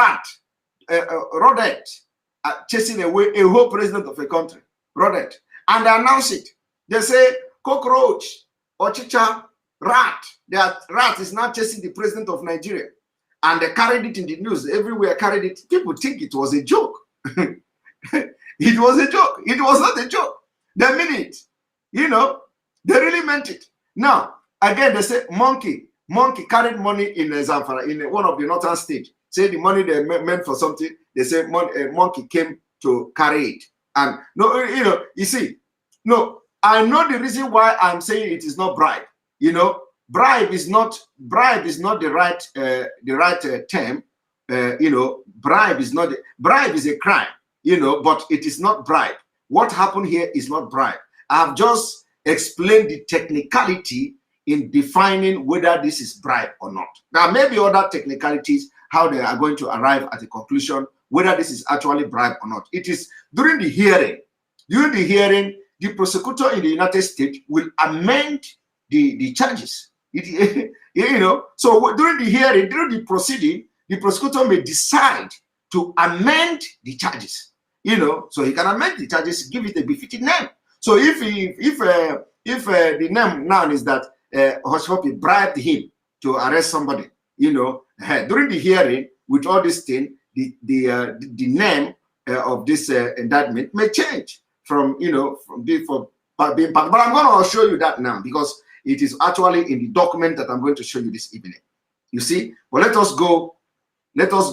rodent, chasing away a whole president of a country, rodent. And they announce it. They say, cockroach, ochicha, rat. That rat is now chasing the president of Nigeria. And they carried it in the news. Everywhere carried it. People think it was a joke. It was a joke. It was not a joke. They mean it. You know, they really meant it. Now, again, they say monkey carried money in Zamfara, in one of the northern states. Say the money they meant for something. They say monkey came to carry it. And no, you know, you see, no, I know the reason why I'm saying it is not bribe. You know, bribe is not the right term. Bribe is not bribe is a crime, but it is not bribe. What happened here is not bribe. I have just explained the technicality in defining whether this is bribe or not. There may be other technicalities how they are going to arrive at a conclusion whether this is actually bribe or not. It is during the hearing. During the hearing, the prosecutor in the United States will amend the charges. So during the hearing, during the proceeding, the prosecutor may decide to amend the charges. So he can amend the charges, give it a befitting name. So if the name now is that Hush Puppy bribed him to arrest somebody, during the hearing with all this thing, the name of this indictment may change from being part. But I'm going to show you that now because it is actually in the document that I'm going to show you this evening. You see? Well, let us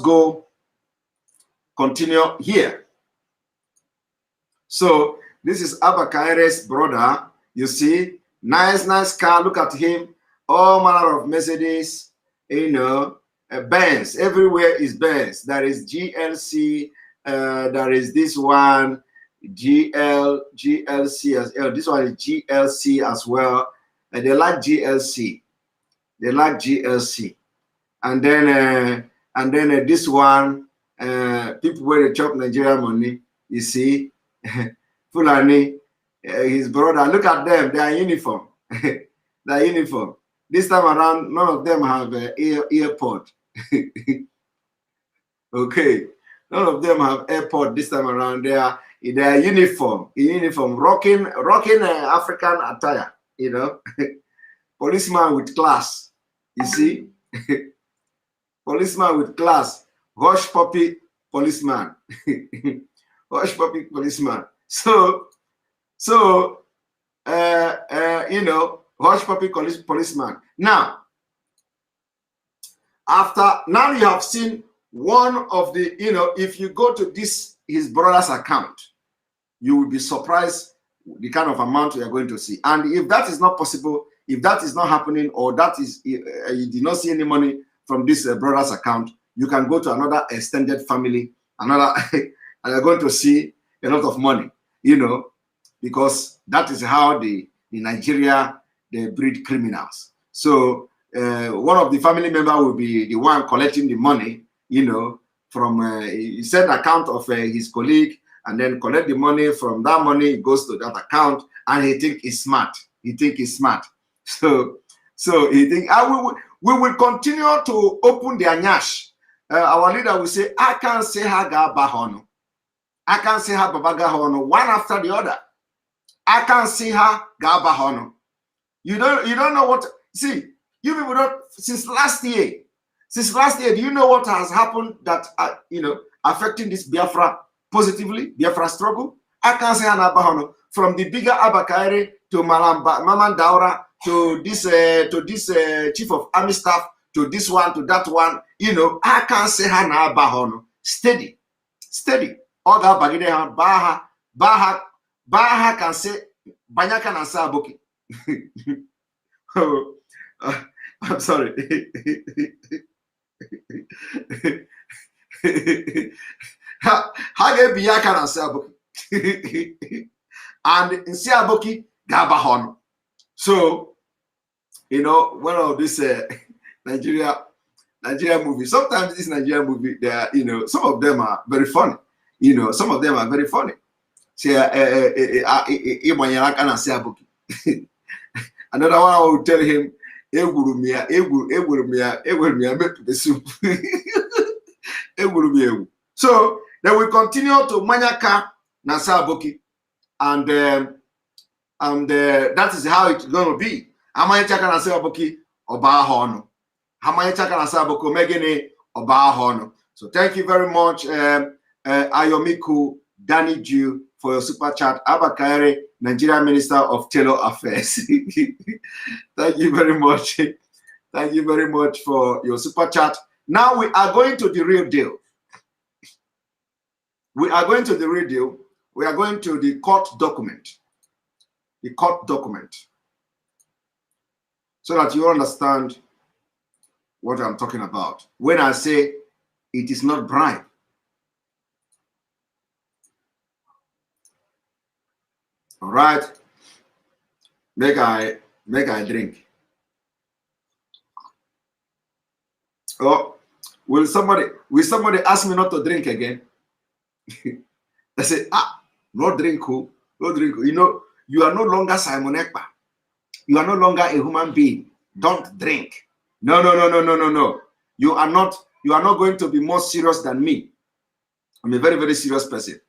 go. Continue here. So this is ABBA KYARI's brother. You see, nice car. Look at him. All manner of Mercedes. Benz. Everywhere is Benz. There is GLC. There is this one. GLC as well. This one is GLC as well. They like GLC. They like GLC. And then this one, people where they chop Nigerian money, you see, Fulani, his brother, look at them, they are uniform. They are uniform. This time around, none of them have earpod. Okay, none of them have airpod this time around. They are uniform, rocking African attire, Policeman with class, you see. Policeman with class, Hush Puppy policeman. Hush Puppy policeman. So Hush Puppy policeman. Now you have seen one of the, if you go to his brother's account, you will be surprised the kind of amount you are going to see. And if that is not possible, if that is not happening, or that is you did not see any money from this brother's account, you can go to another extended family, and you're going to see a lot of money, because that is how the Nigeria, they breed criminals. So one of the family member will be the one collecting the money, from he send account of his colleague, and then collect the money. From that money, it goes to that account, and he think he's smart. So he think, we will continue to open their nyash. Our leader will say, I can't say Haga Bahono. I can't say her Babaga one after the other. I can't see her Gabahono. You don't know what. See, you people don't. Since last year, do you know what has happened that affecting this Biafra positively, Biafra struggle? I can't say her Bahono. From the bigger ABBA KYARI to Maman Daura to this chief of army staff to this one to that one, I can't say her Bahono. Steady. Oga bagide ha baha can say banyaka na saboki. Oh, I'm sorry. Hage biyaka na saboki. And in saboki gabahon. So, one of this Nigeria movie. Sometimes this Nigeria movie, they are, some of them are very funny. Some of them are very funny. Another one I will tell him, so then we continue to Manyaka Nasaboki, and that is how it's going to be. Amanyaka Nasaboki Obahono. Amanyaka Nasaboko Megene Obahono. So thank you very much. Ayomiku Danny Jew for your super chat. ABBA KYARI, Nigerian Minister of Tailor Affairs. Thank you very much. Thank you very much for your super chat. Now we are going to the real deal. We are going to the real deal. We are going to the court document. The court document. so that you understand what I'm talking about when I say it is not bribe. All right, make I drink. Oh, will somebody ask me not to drink again? They say, no drink, no drink. You know, you are no longer Simon Ekpa. You are no longer a human being. Don't drink. No. You are not going to be more serious than me. I'm a very, very serious person.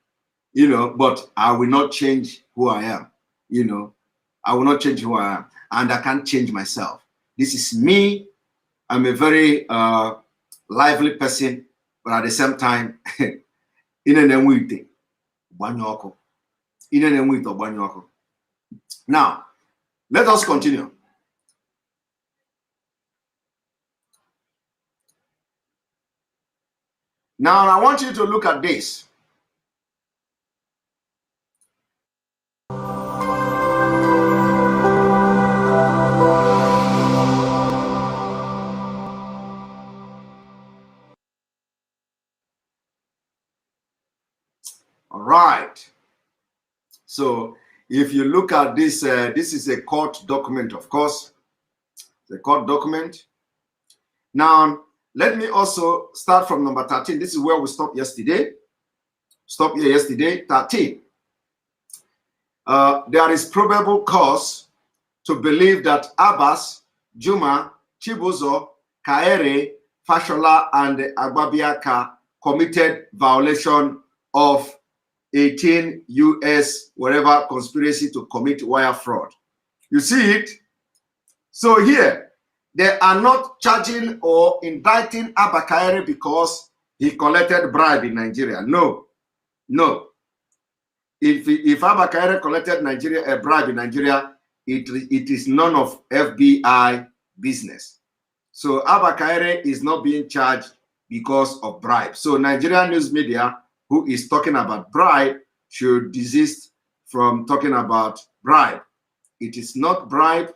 You know, but I will not change who I am. You know, I will not change who I am. And I can't change myself. This is me. I'm a very lively person, but at the same time, now, let us continue. Now, I want you to look at this. All right. So if you look at this, this is a court document, of course. The court document. Now, let me also start from number 13. This is where we stopped yesterday. Stop here yesterday, 13. There is probable cause to believe that Abbas, Juma, Chibuzo, Kaere, Fashola, and Agbabiaka committed violation of 18 US whatever conspiracy to commit wire fraud. You see it? So here, they are not charging or indicting ABBA KYARI because he collected bribe in Nigeria. No. If ABBA KYARI collected a bribe in Nigeria, it is none of FBI business. So ABBA KYARI is not being charged because of bribe. So Nigerian news media who is talking about bribe should desist from talking about bribe. It is not bribe.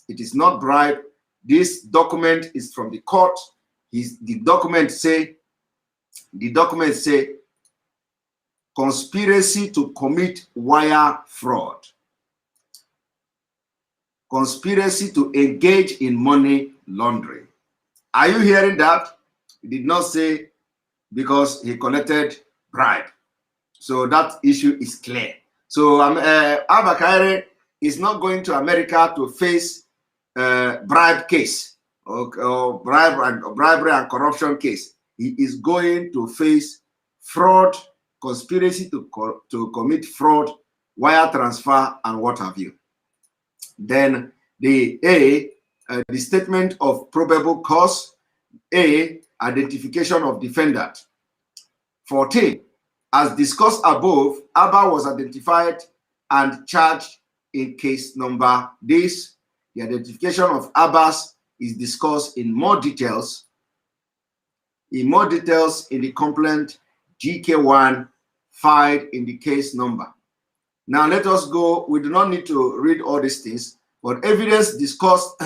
It is not bribe. This document is from the court. The document say conspiracy to commit wire fraud. Conspiracy to engage in money laundering. Are you hearing that? It did not say because he collected bribe. So that issue is clear. So ABBA KYARI is not going to America to face bribe case or bribery and corruption case. He is going to face fraud, conspiracy to commit fraud, wire transfer, and what have you. Then the statement of probable cause, identification of defendant. 14, as discussed above, ABBA was identified and charged in case number this. The identification of ABBAs is discussed in more details. In the complaint GK1 filed in the case number. Now let us go. We do not need to read all these things, but evidence discussed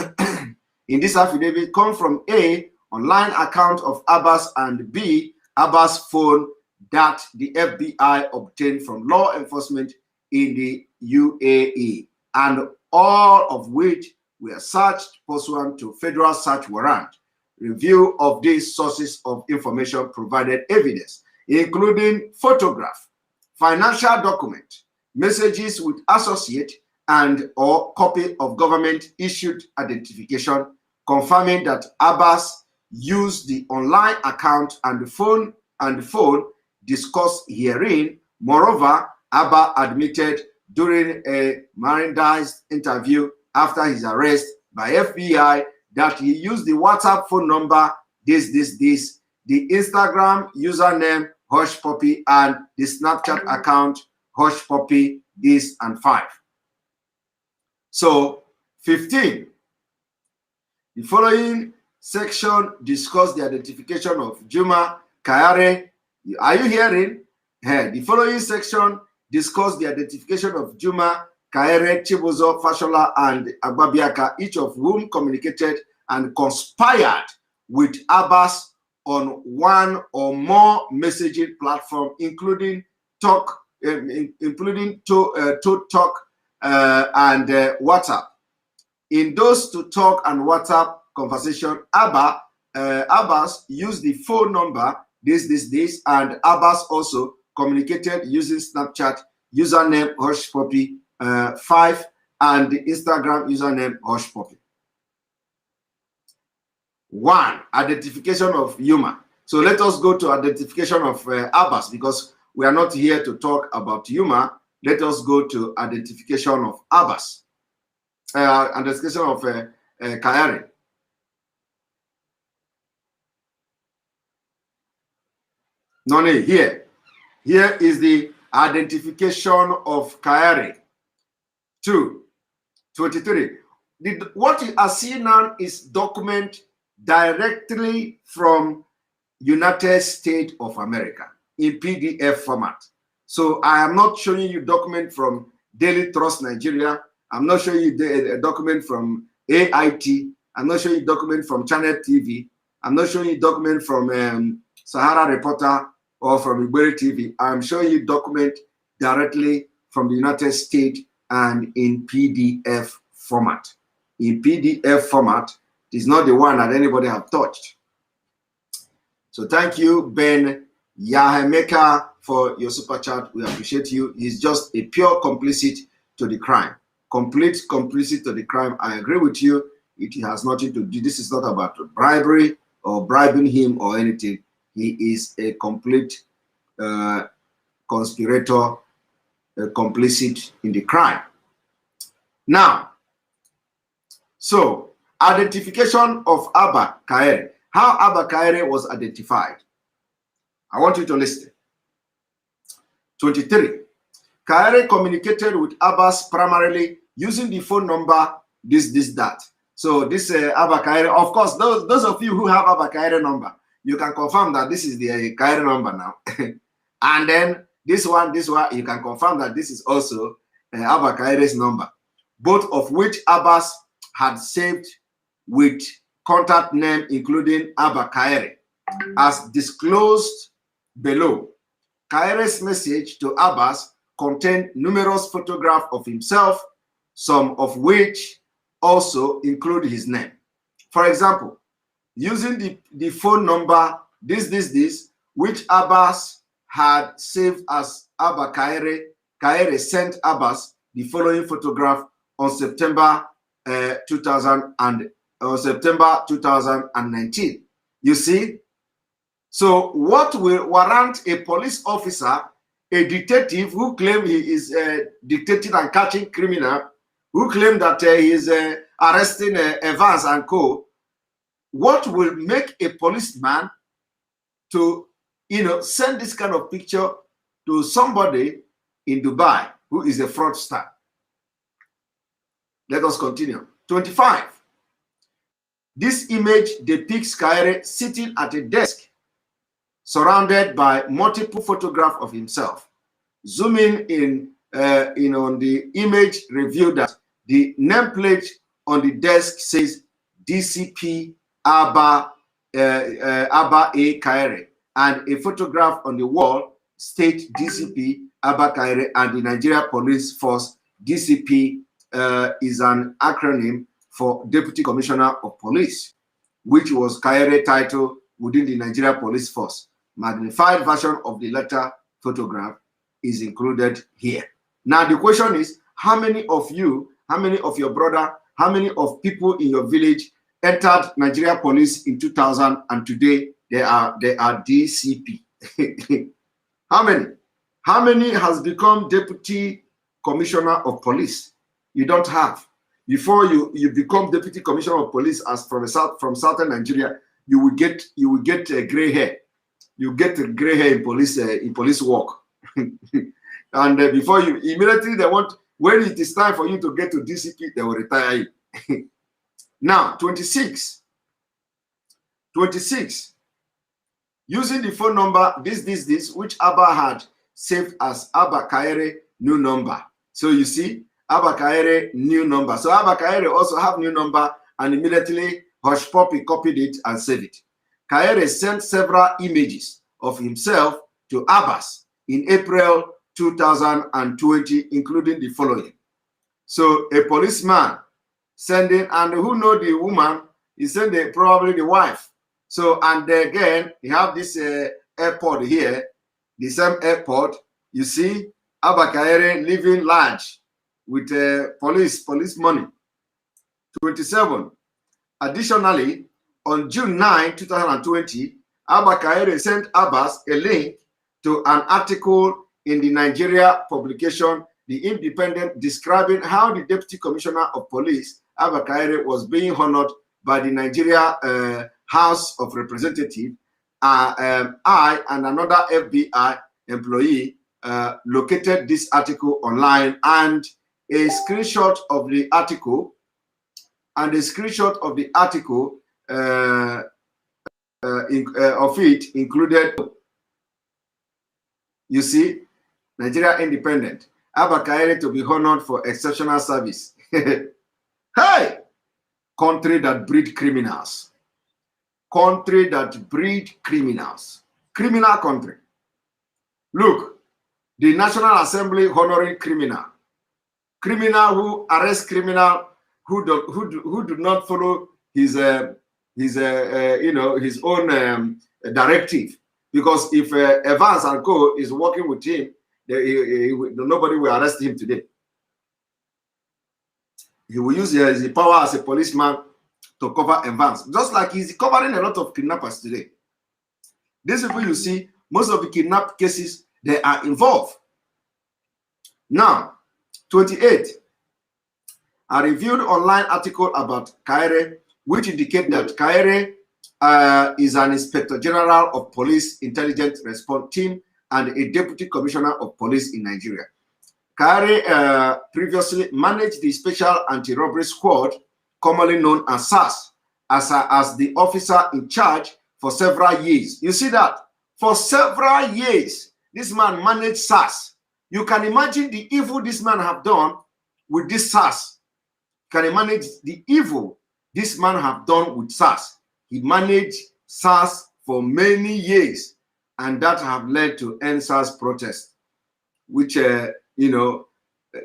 in this affidavit come from A, online account of Abbas, and B, Abbas' phone that the FBI obtained from law enforcement in the UAE, and all of which were searched pursuant to federal search warrant. Review of these sources of information provided evidence, including photograph, financial document, messages with associate and or copy of government issued identification confirming that Abbas used the online account and the phone discussed herein. Moreover, Abba admitted during a Mirandized interview after his arrest by FBI that he used the WhatsApp phone number, the Instagram username, Hush Puppy, and the Snapchat account, Hush Puppy, this and 5. So, 15. The following section discuss the identification of Juma KYARI. Are you hearing? The following section discuss the identification of Juma Kayare, Chibuzo, Fashola, and Agbabiaka, each of whom communicated and conspired with Abbas on one or more messaging platform, including Talk, including Talk and WhatsApp. In those to Talk and WhatsApp conversation, Abbas used the phone number this, and Abbas also communicated using Snapchat username HushPuppy5 and the Instagram username HushPuppy. 1. Identification of Yuma. So let us go to identification of Abbas, because we are not here to talk about Yuma. Let us go to identification of Abbas. Identification of Kyari. None here. Here is the identification of Kyari. 2. 23. What you are seeing now is document directly from United States of America in PDF format. So I am not showing you document from Daily Trust Nigeria. I'm not showing you a document from AIT. I'm not showing you document from Channel TV. I'm not showing you document from Sahara Reporter or from Iberi TV. I'm showing you document directly from the United States and in PDF format. In PDF format, it is not the one that anybody have touched. So thank you, Ben Yahemeka, for your super chat. We appreciate you. He's just a pure complicit to the crime. Complete complicit to the crime. I agree with you. It has nothing to do. This is not about bribery or bribing him or anything. He is a complete conspirator, complicit in the crime. Now, so identification of ABBA KYARI. How ABBA KYARI was identified. I want you to listen. 23. KYARI communicated with Abbas primarily using the phone number this, that. So this ABBA KYARI, of course, those of you who have ABBA KYARI number, you can confirm that this is the KYARI number now. And then this one, you can confirm that this is also ABBA KYARI's number, both of which Abbas had saved with contact name including ABBA KYARI. As disclosed below, KYARI's message to Abbas contained numerous photographs of himself, some of which also include his name. For example, using the phone number this, which Abbas had saved as ABBA KYARI, KYARI sent Abbas the following photograph on September 2019. You see? So what will warrant a police officer, a detective who claims he is detecting and catching criminal, who claim that he is arresting Evans and co. What will make a policeman to, send this kind of picture to somebody in Dubai who is a fraudster? Let us continue. 25. This image depicts KYARI sitting at a desk surrounded by multiple photographs of himself. Zooming in on the image, reveal that the nameplate on the desk says DCP ABBA KYARI, and a photograph on the wall states DCP ABBA KYARI and the Nigeria Police Force. DCP is an acronym for Deputy Commissioner of Police, which was KYARI title within the Nigeria Police Force. Magnified version of the latter photograph is included here. Now the question is, how many of you, how many of your brother, how many of people in your village entered Nigeria Police in 2000 and today they are DCP? How many? How many has become Deputy Commissioner of Police? You don't have. Before you become Deputy Commissioner of Police as from Southern Nigeria, you will get gray hair. You get a gray hair in police work. And before you immediately when it is time for you to get to DCP, they will retire you. Now 26. Using the phone number this which ABBA had saved as ABBA KYARI new number. So you see, ABBA KYARI new number. So ABBA KYARI also have new number, and immediately Hush Puppy copied it and saved it. KYARI sent several images of himself to Abbas in April 2020, including the following. So a policeman sending, and who know the woman, he sent probably the wife. So, and again, you have this airport here, the same airport, you see, ABBA KYARI living large with police money. 27. Additionally, on June 9, 2020, ABBA KYARI sent Abbas a link to an article in the Nigeria publication, The Independent, describing how the Deputy Commissioner of Police, ABBA KYARI, was being honored by the Nigeria House of Representatives. I and another FBI employee located this article online, and a screenshot of the article, of it included, you see, Nigeria Independent, ABBA KYARI to be honored for exceptional service. Hey, country that breed criminals. Country that breed criminals. Criminal country. Look, the National Assembly honoring criminal. Criminal who arrest criminal who do not follow his his own directive. Because if Evans and Co is working with him, nobody will arrest him today. He will use his power as a policeman to cover Evans, just like he's covering a lot of kidnappers today. These people, you see, most of the kidnap cases, they are involved. Now, 28. A reviewed online article about KYARI, which indicate that KYARI is an Inspector General of Police Intelligence Response Team and a Deputy Commissioner of Police in Nigeria. KYARI previously managed the Special Anti-Robbery Squad, commonly known as SAS, as the officer in charge for several years. You see that? For several years, this man managed SAS. You can imagine the evil this man have done with this SAS. Can you manage the evil this man have done with SAS? He managed SAS for many years, and that have led to NSAS protests, which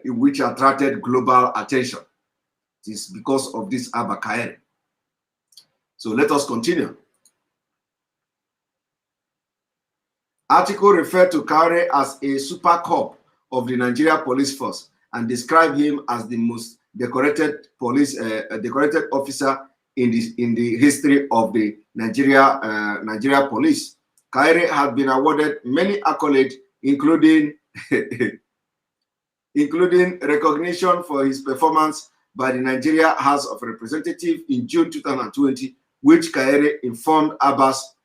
which attracted global attention. It is because of this ABBA KYARI. So let us continue. Article referred to KYARI as a super cop of the Nigeria police force and described him as the most decorated decorated officer in the history of the Nigeria police. KYARI has been awarded many accolades, including including recognition for his performance by the Nigeria House of Representatives in June 2020, which KYARI informed Abbas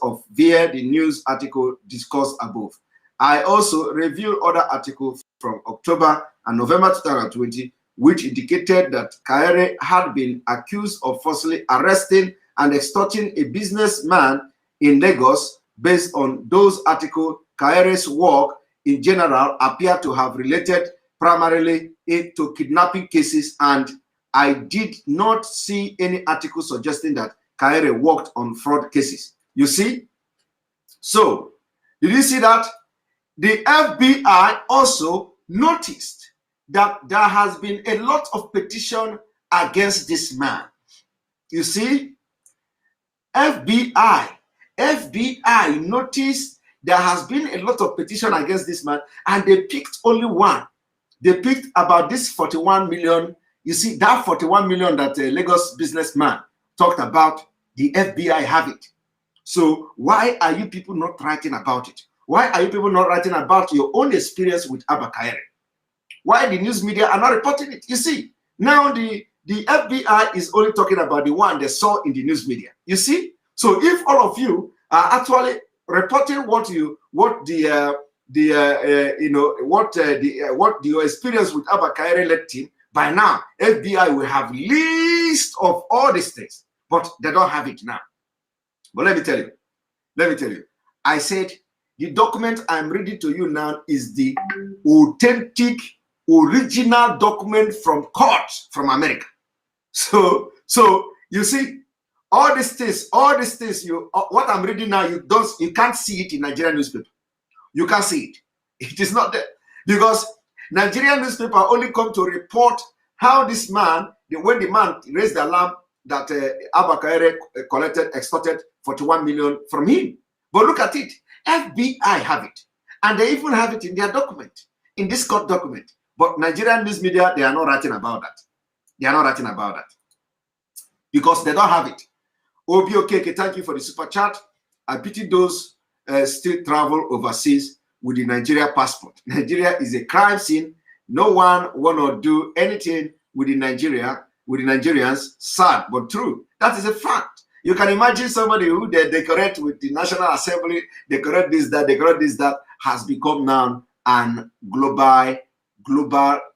of via the news article discussed above. I also reviewed other articles from October and November 2020, which indicated that KYARI had been accused of falsely arresting and extorting a businessman in Lagos. Based on those articles, KYARI's work in general appeared to have related primarily to kidnapping cases, and I did not see any article suggesting that KYARI worked on fraud cases. You see? So, did you see that? The FBI also noticed that there has been a lot of petition against this man. You see? FBI noticed there has been a lot of petition against this man, and they picked only one. They picked about this 41 million. You see, that 41 million that a Lagos businessman talked about, the FBI have it. So why are you people not writing about it? Why are you people not writing about your own experience with ABBA KYARI? Why the news media are not reporting it? You see, now the FBI is only talking about the one they saw in the news media. You see? So if all of you are actually reporting what your experience with ABBA KYARI led team, by now FBI will have list of all these things, but they don't have it now. But let me tell you, I said the document I'm reading to you now is the authentic original document from court from America. So you see, all these things, what I'm reading now, you can't see it in Nigerian newspaper. You can't see it. It is not there. Because Nigerian newspaper only come to report how this man, when the man raised the alarm that ABBA KYARI extorted 41 million from him. But look at it. FBI have it. And they even have it in their document, in this court document. But Nigerian news media, they are not writing about that. They are not writing about that. Because they don't have it. OBOK, thank you for the super chat. I pity those still travel overseas with the Nigeria passport. Nigeria is a crime scene. No one want to do anything with the Nigerians. Sad but true. That is a fact. You can imagine somebody who they decorate with the National Assembly, decorate this, that, has become now an global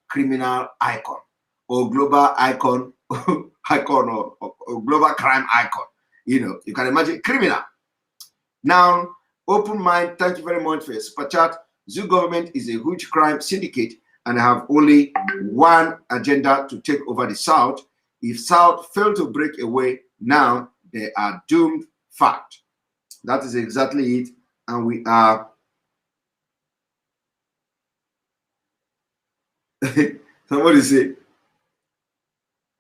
criminal icon, or global icon, or global crime icon. You know, you can imagine criminal. Now, open mind, thank you very much for your super chat. Zoo government is a huge crime syndicate and have only one agenda to take over the South. If South fail to break away now, they are doomed. Fact. That is exactly it. And we are somebody say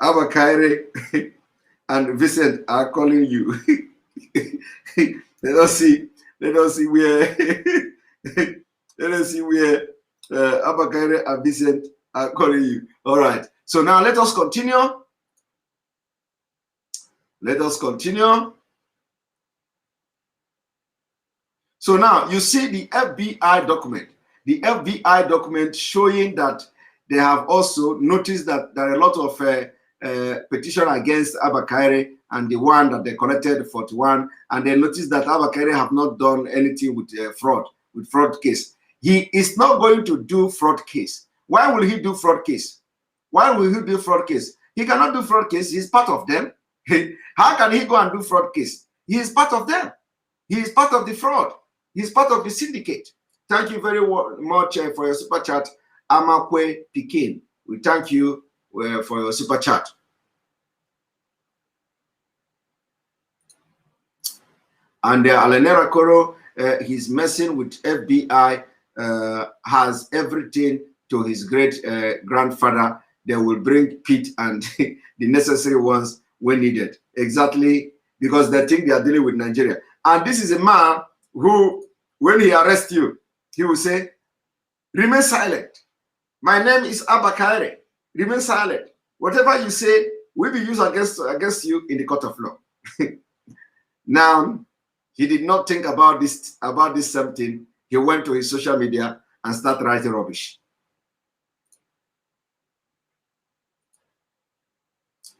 ABBA KYARI and Vincent are calling you. Let us see where ABBA KYARI and Vincent are calling you. All right. So now let us continue. Let us continue. So now you see the FBI document. The FBI document showing that they have also noticed that there are a lot of petition against ABBA KYARI and the one that they collected 41, and they noticed that ABBA KYARI have not done anything with fraud case. He is not going to do fraud case. Why will he do fraud case? Why will he do fraud case? He cannot do fraud case. He's part of them. How can he go and do fraud case? He is part of them. He is part of the fraud. He is part of the syndicate. Thank you very much for your super chat, Amakwe Pikin. We thank you for your super chat. And Alenera Koro, he's messing with FBI, has everything to his great grandfather. They will bring Pete and the necessary ones when needed. Exactly, because they think they are dealing with Nigeria. And this is a man who, when he arrests you, he will say, remain silent. My name is ABBA KYARI. Remain silent. Whatever you say will be used against you in the court of law. Now, he did not think about this something. He went to his social media and started writing rubbish.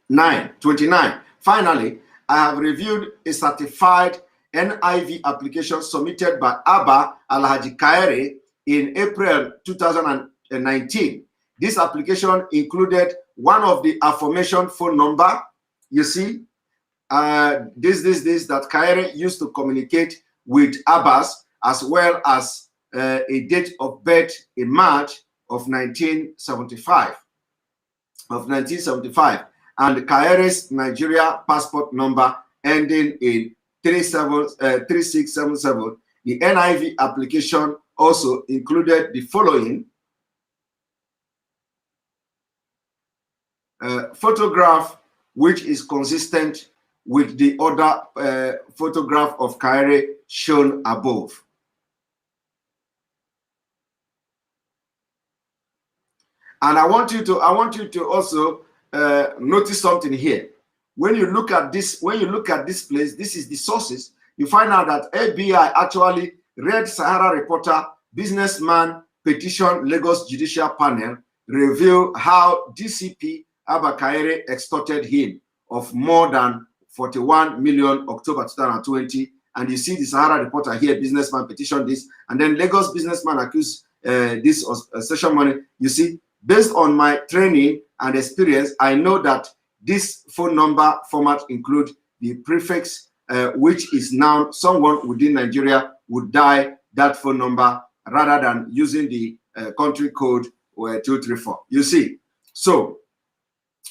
29. Finally, I have reviewed a certified NIV application submitted by ABBA Alhaji KYARI in April 2019. This application included one of the aforementioned phone number. You see, this that KYARI used to communicate with Abbas, as well as a date of birth in March of 1975. And KYARI's Nigeria passport number ending in 3677. The NIV application also included the following: photograph, which is consistent with the other photograph of KYARI shown above. And I want you to also notice something here. When you look at this place, this is the sources. You find out that FBI actually read Sahara Reporter, businessman petition Lagos Judicial Panel reveal how DCP ABBA KYARI extorted him of more than 41 million October 2020. And you see the Sahara Reporter here, businessman petition this, and then Lagos businessman accused this of session money. You see, based on my training and experience, I know that this phone number format includes the prefix, which is now someone within Nigeria would dial that phone number rather than using the country code or 2, 3, 4. You see. So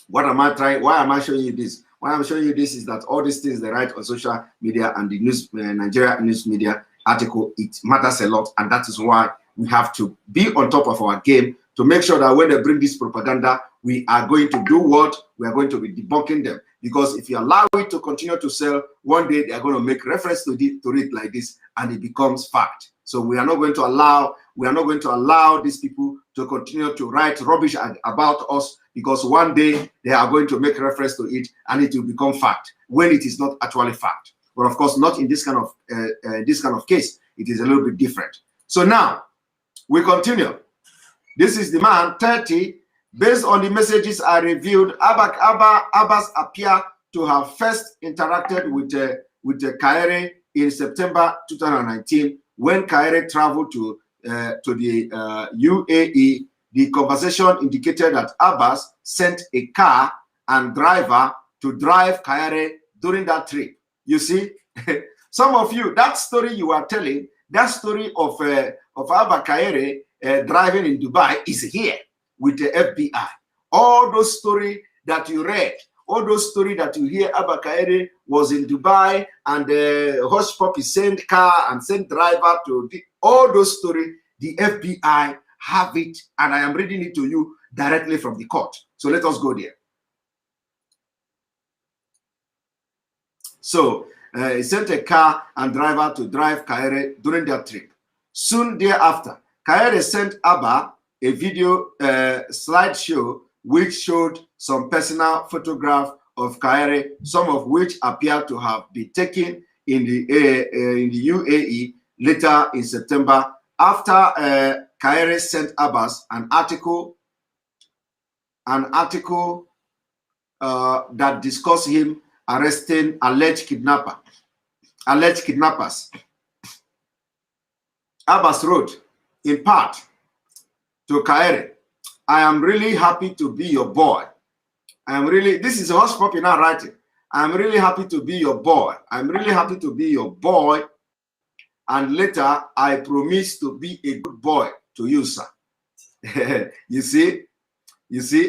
what am I trying? Why am I showing you this? Why I'm showing you this is that all these things they write on social media and the news, Nigeria news media article, it matters a lot, and that is why we have to be on top of our game to make sure that when they bring this propaganda, we are going to do what? We are going to be debunking them. Because if you allow it to continue to sell, one day they are going to make reference to it like this, and it becomes fact. So we are not going to allow these people to continue to write rubbish about us, because one day they are going to make reference to it and it will become fact when it is not actually fact. But of course, not in this kind of case. It is a little bit different. So now we continue. This is the man 30. Based on the messages I reviewed, Abbas appear to have first interacted with KYARI in September 2019 when KYARI traveled to the UAE. The conversation indicated that Abbas sent a car and driver to drive KYARI during that trip. You see, some of you, that story you are telling, that story of ABBA KYARI driving in Dubai is here with the FBI. All those stories that you read, all those stories that you hear, ABBA KYARI was in Dubai and Hush Puppy sent car and sent driver to all those stories, the FBI have it, and I am reading it to you directly from the court. So let us go there. So he sent a car and driver to drive KYARI during their trip. Soon thereafter, KYARI sent ABBA a video slideshow which showed some personal photographs of KYARI, some of which appear to have been taken in the UAE later in September, after KYARI sent Abbas an article that discussed him arresting alleged kidnappers. Abbas wrote, in part, to KYARI, I am really happy to be your boy. This is Hush Puppy now writing. I'm really happy to be your boy. I'm really happy to be your boy. And later, I promise to be a good boy to you, sir. You see,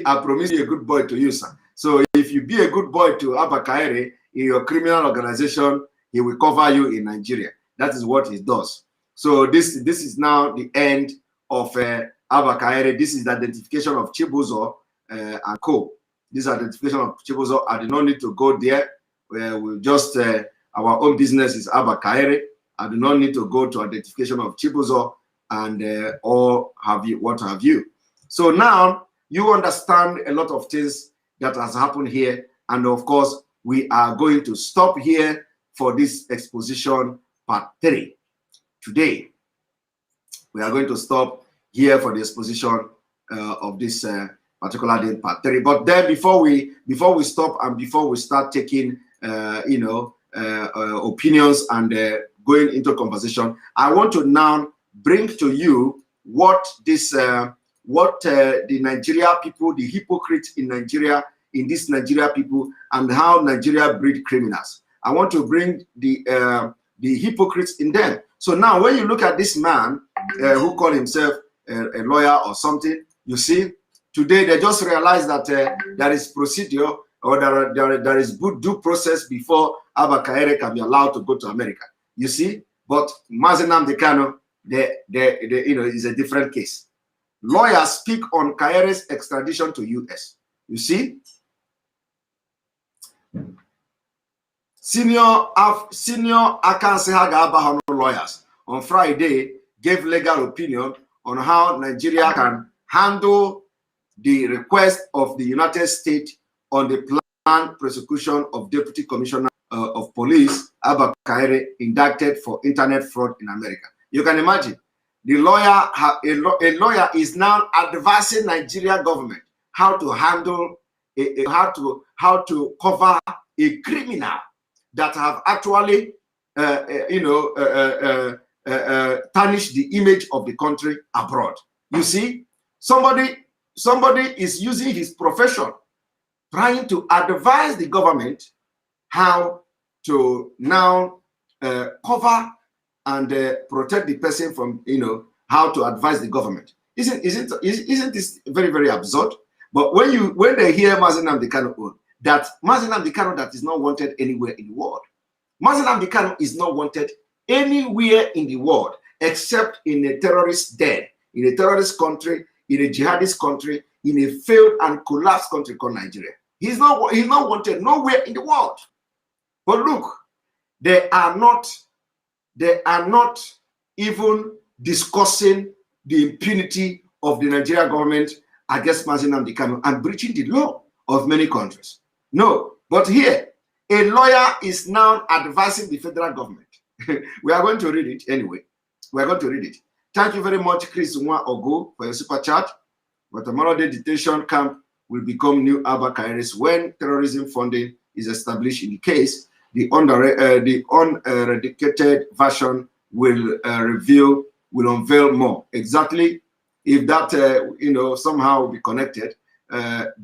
I promise to be a good boy to you, sir. So if you be a good boy to ABBA KYARI in your criminal organization, he will cover you in Nigeria. That is what he does. So this is now the end of ABBA KYARI. This is the identification of Chibuzo and co. This identification of Chibuzo. I do not need to go there. We just our own business is ABBA KYARI. I do not need to go to identification of Chibuzo and or what have you. So now you understand a lot of things that has happened here, and of course we are going to stop here for this exposition part 3. Today we are going to stop here for the exposition of this particular day, part 3. But then before we stop and before we start taking opinions and going into conversation, I want to now bring to you what this the Nigeria people, the hypocrites in Nigeria, in this Nigeria people, and how Nigeria breed criminals. I want to bring the hypocrites in them. So now when you look at this man who called himself a lawyer or something, you see, today they just realized that there is procedure, or there is good due process before ABBA KYARI can be allowed to go to America. You see, but nnamdi Kanu, is a different case. Lawyers speak on KYARI's extradition to US. You see, senior Akansi Hagaba lawyers on Friday gave legal opinion on how Nigeria can handle the request of the United States on the planned prosecution of Deputy Commissioner of Police ABBA KYARI indicted for internet fraud in America. You can imagine, the lawyer, a lawyer is now advising Nigeria government how to handle, how to cover a criminal that have actually, tarnished the image of the country abroad. You see, somebody is using his profession, trying to advise the government how to now cover and protect the person from, how to advise the government. Isn't this very, very absurd? But when they hear Mazi Nnamdi Kanu, that Mazi Nnamdi Kanu that is not wanted anywhere in the world. Mazi Nnamdi Kanu is not wanted anywhere in the world except in a terrorist den, in a terrorist country, in a jihadist country, in a failed and collapsed country called Nigeria. He's not wanted nowhere in the world. But look, they are not even discussing the impunity of the Nigerian government against Mazi Nnamdi Kanu and breaching the law of many countries. No, but here, a lawyer is now advising the federal government. We are going to read it anyway. We are going to read it. Thank you very much, Chris Nwa Ogo, for your super chat. Guatemala Day detention camp will become new ABBA KYARIs when terrorism funding is established in the case. The unredicated version will unveil more. Exactly. If that somehow will be connected.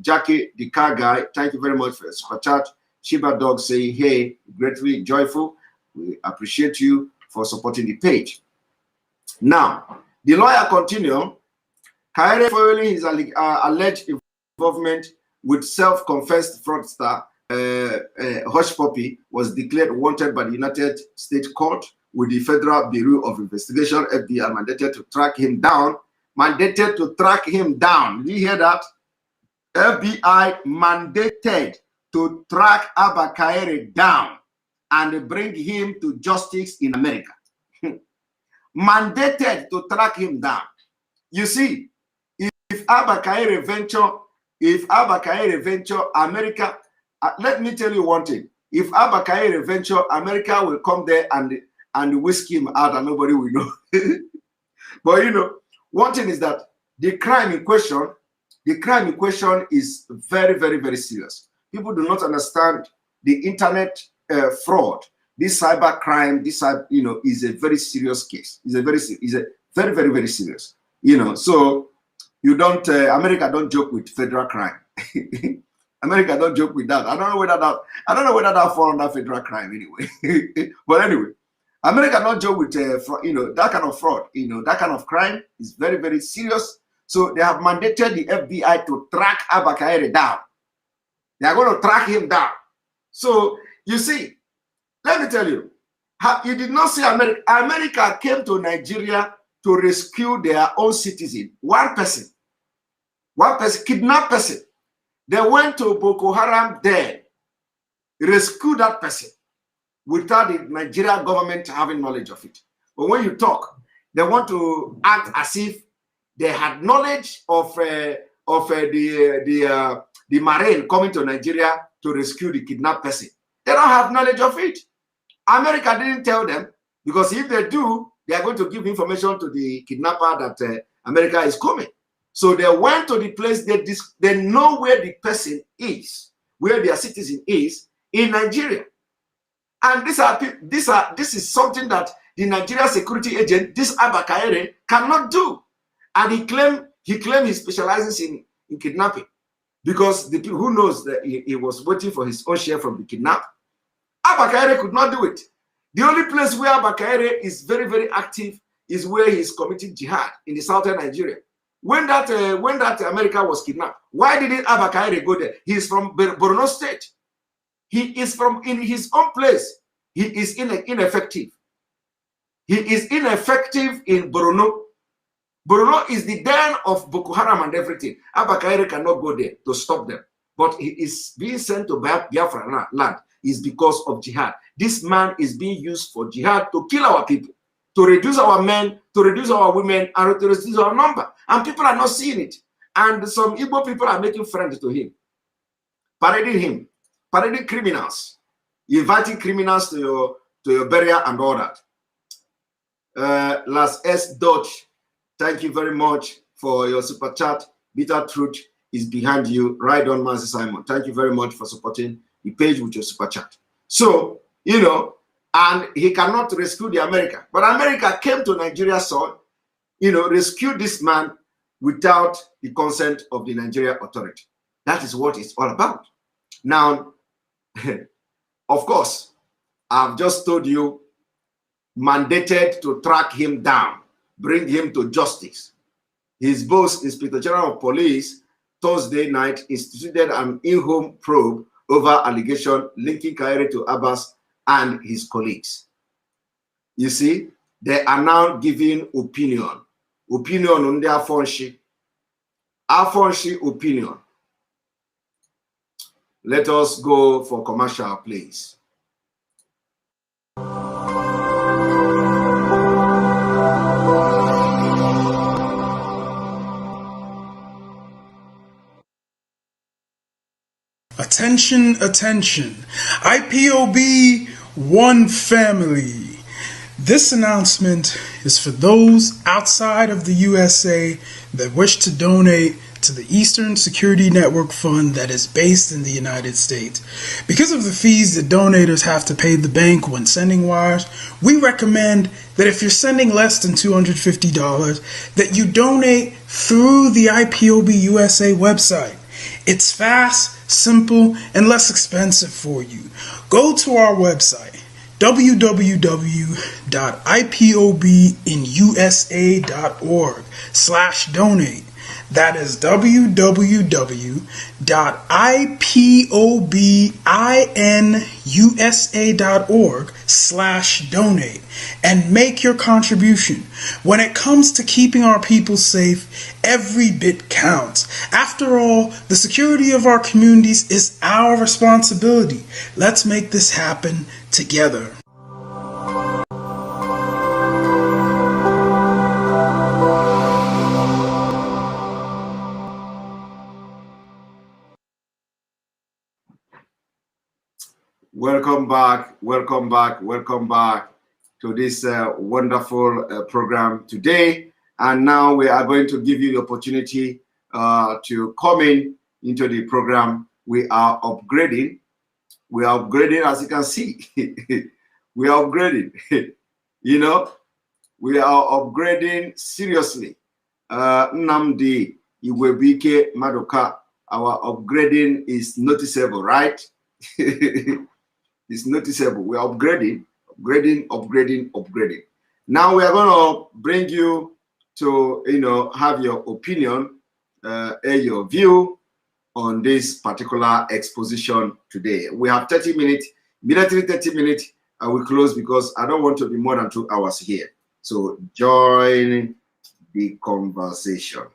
Jackie, the car guy, thank you very much for your super chat. Shiba Dog saying, hey, greatly joyful. We appreciate you for supporting the page. Now, the lawyer continue. KYARI foiling his alleged involvement with self-confessed fraudster Hush Puppy was declared wanted by the United States Court with the Federal Bureau of Investigation, FBI, mandated to track him down. Mandated to track him down. Did you hear that? FBI mandated to track ABBA KYARI down and bring him to justice in America. Mandated to track him down. You see, if ABBA KYARI venture, America, let me tell you one thing. If ABBA KYARI venture, America will come there and whisk him out and nobody will know. But one thing is that the crime in question is very, very, very serious. People do not understand the internet fraud. This cyber crime, is a very serious case. It's a very, very, very serious. So you don't. America don't joke with federal crime. America don't joke with that. I don't know whether that fall under federal crime anyway. But anyway, America don't joke with that kind of fraud. That kind of crime is very, very serious. So they have mandated the FBI to track ABBA KYARI down. They are going to track him down. So you see, let me tell you, you did not see America. America came to Nigeria to rescue their own citizen. One person, kidnapped person. They went to Boko Haram there, rescue that person without the Nigerian government having knowledge of it. But when you talk, they want to act as if they had knowledge of the Marine coming to Nigeria to rescue the kidnapped person. They don't have knowledge of it. America didn't tell them, because if they do, they are going to give information to the kidnapper that America is coming. So they went to the place, they know where the person is, where their citizen is in Nigeria. And this is something that the Nigerian security agent, this ABBA KYARI, cannot do. And he claimed he specializes in kidnapping, because the people who knows that he was waiting for his own share from the kidnap. ABBA KYARI could not do it. The only place where ABBA KYARI is very, very active is where he's committing jihad in the southern Nigeria. When that America was kidnapped, why didn't ABBA KYARI go there? He is from Borno State. He is from in his own place. He is ineffective. He is ineffective in Borno. Borno is the den of Boko Haram and everything. ABBA KYARI cannot go there to stop them. But he is being sent to Biafra land is because of jihad. This man is being used for jihad to kill our people, to reduce our men, to reduce our women, and to reduce our number. And people are not seeing it. And some Igbo people are making friends to him, parading criminals, inviting criminals to your burial and all that. Las S. Dodge, thank you very much for your super chat. Bitter Truth is behind you. Right on, Master Simon. Thank you very much for supporting the page with your super chat. So, and he cannot rescue the America. But America came to Nigeria soil, rescued this man without the consent of the Nigerian authority. That is what it's all about. Now, of course, I've just told you, mandated to track him down, bring him to justice. His boss, Inspector General of Police, Thursday night instituted an in-home probe over allegation linking Kyari to Abbas and his colleagues. You see, they are now giving opinion on their Afonshi opinion. Let us go for commercial, please. Attention, attention. IPOB, one family. This announcement is for those outside of the USA that wish to donate to the Eastern Security Network Fund that is based in the United States. Because of the fees that donators have to pay the bank when sending wires, we recommend that if you're sending less than $250, that you donate through the IPOB USA website. It's fast, simple, and less expensive for you. Go to our website, www.ipobinusa.org/donate. That is www.ipobinusa.org/donate and make your contribution. When it comes to keeping our people safe, every bit counts. After all, the security of our communities is our responsibility. Let's make this happen together. Welcome back to this wonderful program today. And now we are going to give you the opportunity to come into the program. We are upgrading. As you can see. We are upgrading. You know, we are upgrading seriously. Nnamdi Iwebike Madoka, our upgrading is noticeable, right? It's noticeable. We are upgrading. Now we are going to bring you to, have your opinion, your view on this particular exposition today. We have 30 minutes, immediately 30 minutes, I will close because I don't want to be more than 2 hours here. So join the conversation.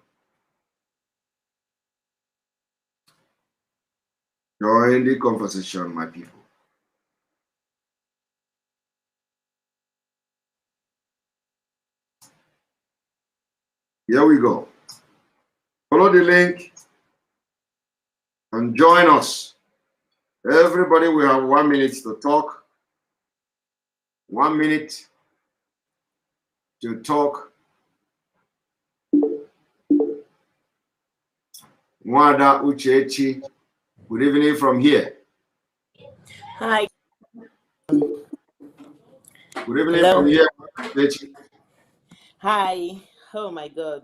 Join the conversation, my people. Here we go. Follow the link and join us. Everybody will have 1 minute to talk. 1 minute to talk. Mwada Uchechi, good evening from here. Hi. Good evening. Hello. From here, Uchechi. Hi. Oh my God.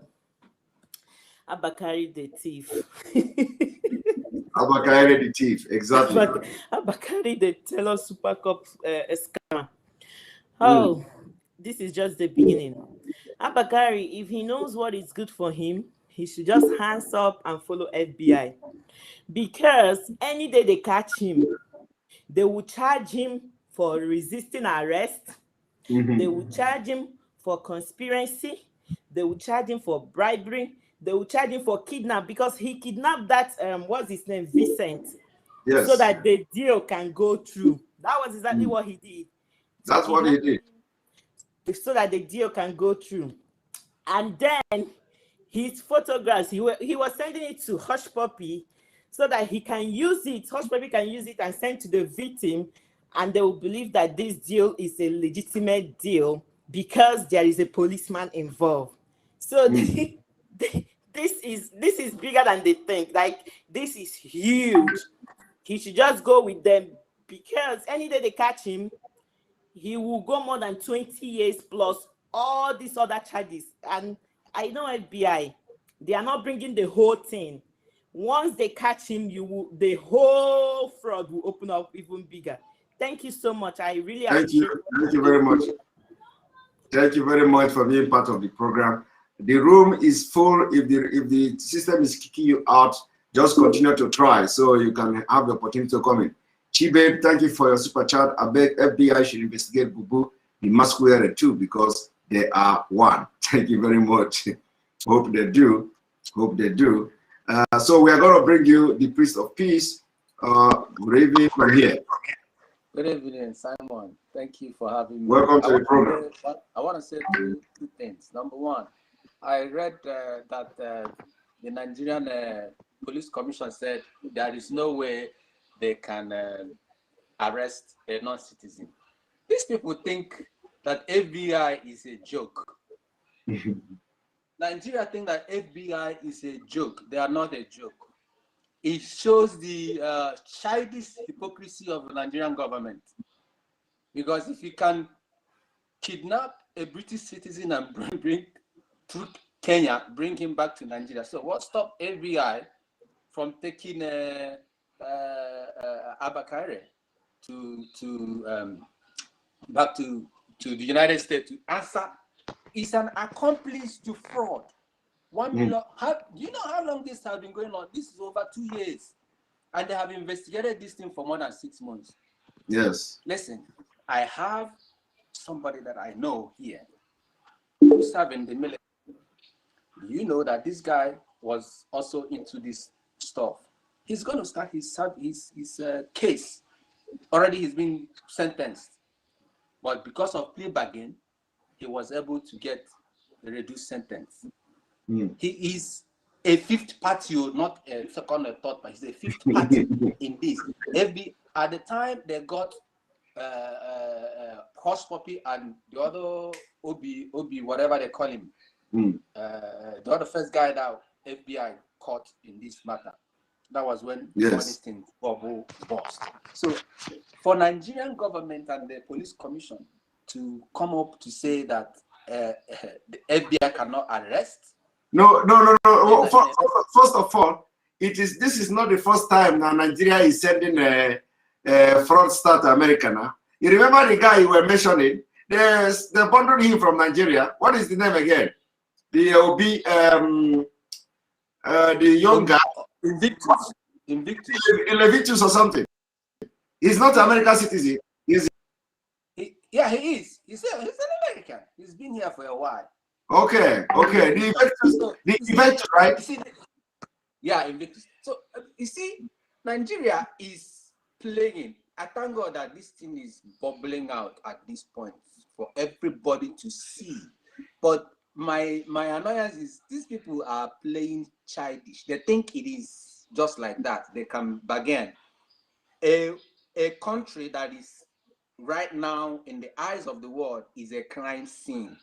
ABBA KYARI the thief. ABBA KYARI the thief, exactly. ABBA KYARI the Taylor Super Cup scammer. Oh, this is just the beginning. ABBA KYARI, if he knows what is good for him, he should just hands up and follow FBI. Because any day they catch him, they will charge him for resisting arrest. They will charge him for conspiracy. They will charge him for bribery. They will charge him for kidnap because he kidnapped that what's his name, Vincent, yes, so that the deal can go through. That was exactly what he did. That's what he did. So that the deal can go through. And then his photographs, he was sending it to Hush Puppy so that he can use it. Hush Puppy can use it and send to the victim, and they will believe that this deal is a legitimate deal because there is a policeman involved. So this is bigger than they think. Like, this is huge. He should just go with them because any day they catch him, he will go more than 20 years plus all these other charges. And I know FBI, they are not bringing the whole thing. Once they catch him, the whole fraud will open up even bigger. Thank you so much. I really appreciate it. Thank you very much. Thank you very much for being part of the program. The room is full. If the system is kicking you out, just continue to try so you can have the opportunity to come in. Chibabe, thank you for your super chat. I beg FBI should investigate Bubu, the masquerade too, because they are one. Thank you very much. Hope they do. Hope they do. So we are going to bring you the priest of peace. Good evening from here. Good evening, Simon. Thank you for having me. Welcome to the program. I want to say two things. Number one, I read that the Nigerian Police Commission said there is no way they can arrest a non-citizen. These people think that FBI is a joke. Nigeria think that FBI is a joke. They are not a joke. It shows the childish hypocrisy of the Nigerian government. Because if you can kidnap a British citizen and bring through Kenya, bring him back to Nigeria. So what stopped FBI from taking ABBA KYARI back to the United States to answer? It's an accomplice to fraud. 1 million. Do you know how long this has been going on? This is over 2 years, and they have investigated this thing for more than 6 months. Yes. Listen, I have somebody that I know here who served in the military. You know that this guy was also into this stuff. He's going to start his case. Already he's been sentenced, but because of plea bargain, he was able to get a reduced sentence. He is a fifth party, not a second or third party. He's a fifth party in this. At the time they got Hush Puppy and the other Obi, whatever they call him, the other first guy that FBI caught in this matter. That was when this thing bubble burst. So for Nigerian government and the police commission to come up to say that the FBI cannot arrest. No. First of all, this is not the first time that Nigeria is sending a fraudster to America now. You remember the guy you were mentioning? They bundled him from Nigeria. What is the name again? The the young guy. Invictus or something. He's not an American citizen. He is. He's an American. He's been here for a while. Okay. The Invictus, right? Invictus. So you see, Nigeria is playing. I thank God that this thing is bubbling out at this point for everybody to see. But my annoyance is these people are playing childish. They think it is just like that. They can bargain. A country that is right now in the eyes of the world is a crime scene.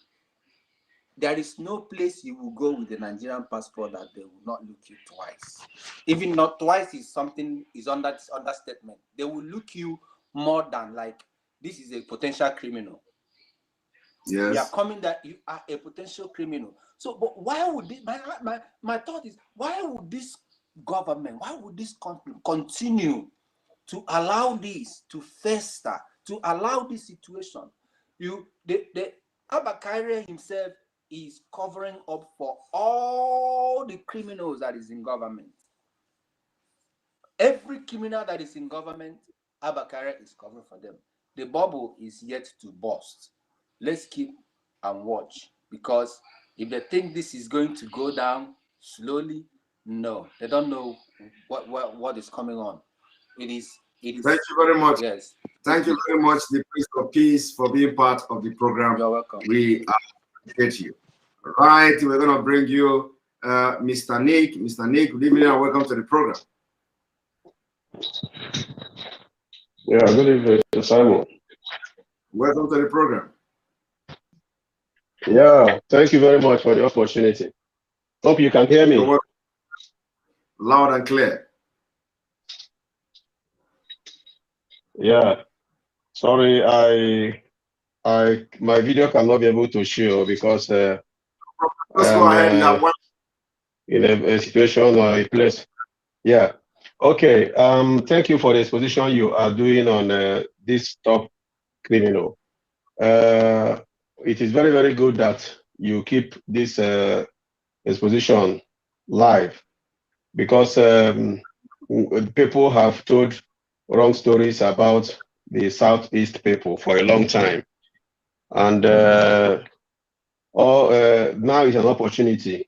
There is no place you will go with a Nigerian passport that they will not look you twice. Even not twice is understatement. They will look you more than like this is a potential criminal. Yes. You are coming that you are a potential criminal. So, but why would this? My thought is, why would this government, why would this country continue to allow this to fester, to allow this situation? The ABBA KYARI himself is covering up for all the criminals that is in government. Every criminal that is in government, ABBA KYARI is covering for them. The bubble is yet to burst. Let's keep and watch, because if they think this is going to go down slowly, no, they don't know what is coming on. It is. Thank you very much. Yes. Thank you very much, the priest of peace, for being part of the program. You're welcome. We appreciate you. Right, we're going to bring you Mr. Nick. Mr. Nick, good evening and welcome to the program. Yeah, good evening, Simon. Welcome to the program. Yeah, thank you very much for the opportunity. Hope you can hear me. Loud and clear. Yeah, sorry, my video cannot be able to show because I am in a situation or a place. Yeah. Okay. Thank you for the exposition you are doing on this top criminal. It is very, very good that you keep this exposition live, because people have told wrong stories about the Southeast people for a long time. And now is an opportunity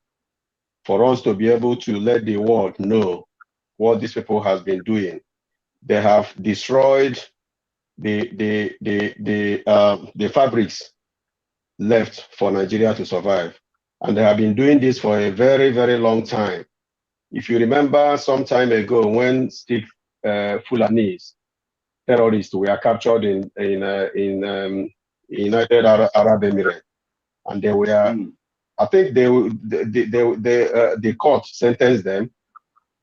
for us to be able to let the world know what these people have been doing. They have destroyed the fabrics left for Nigeria to survive. And they have been doing this for a very, very long time. If you remember some time ago when Steve Fulanese terrorists were captured in United Arab Emirates, and they were, I think the court sentenced them,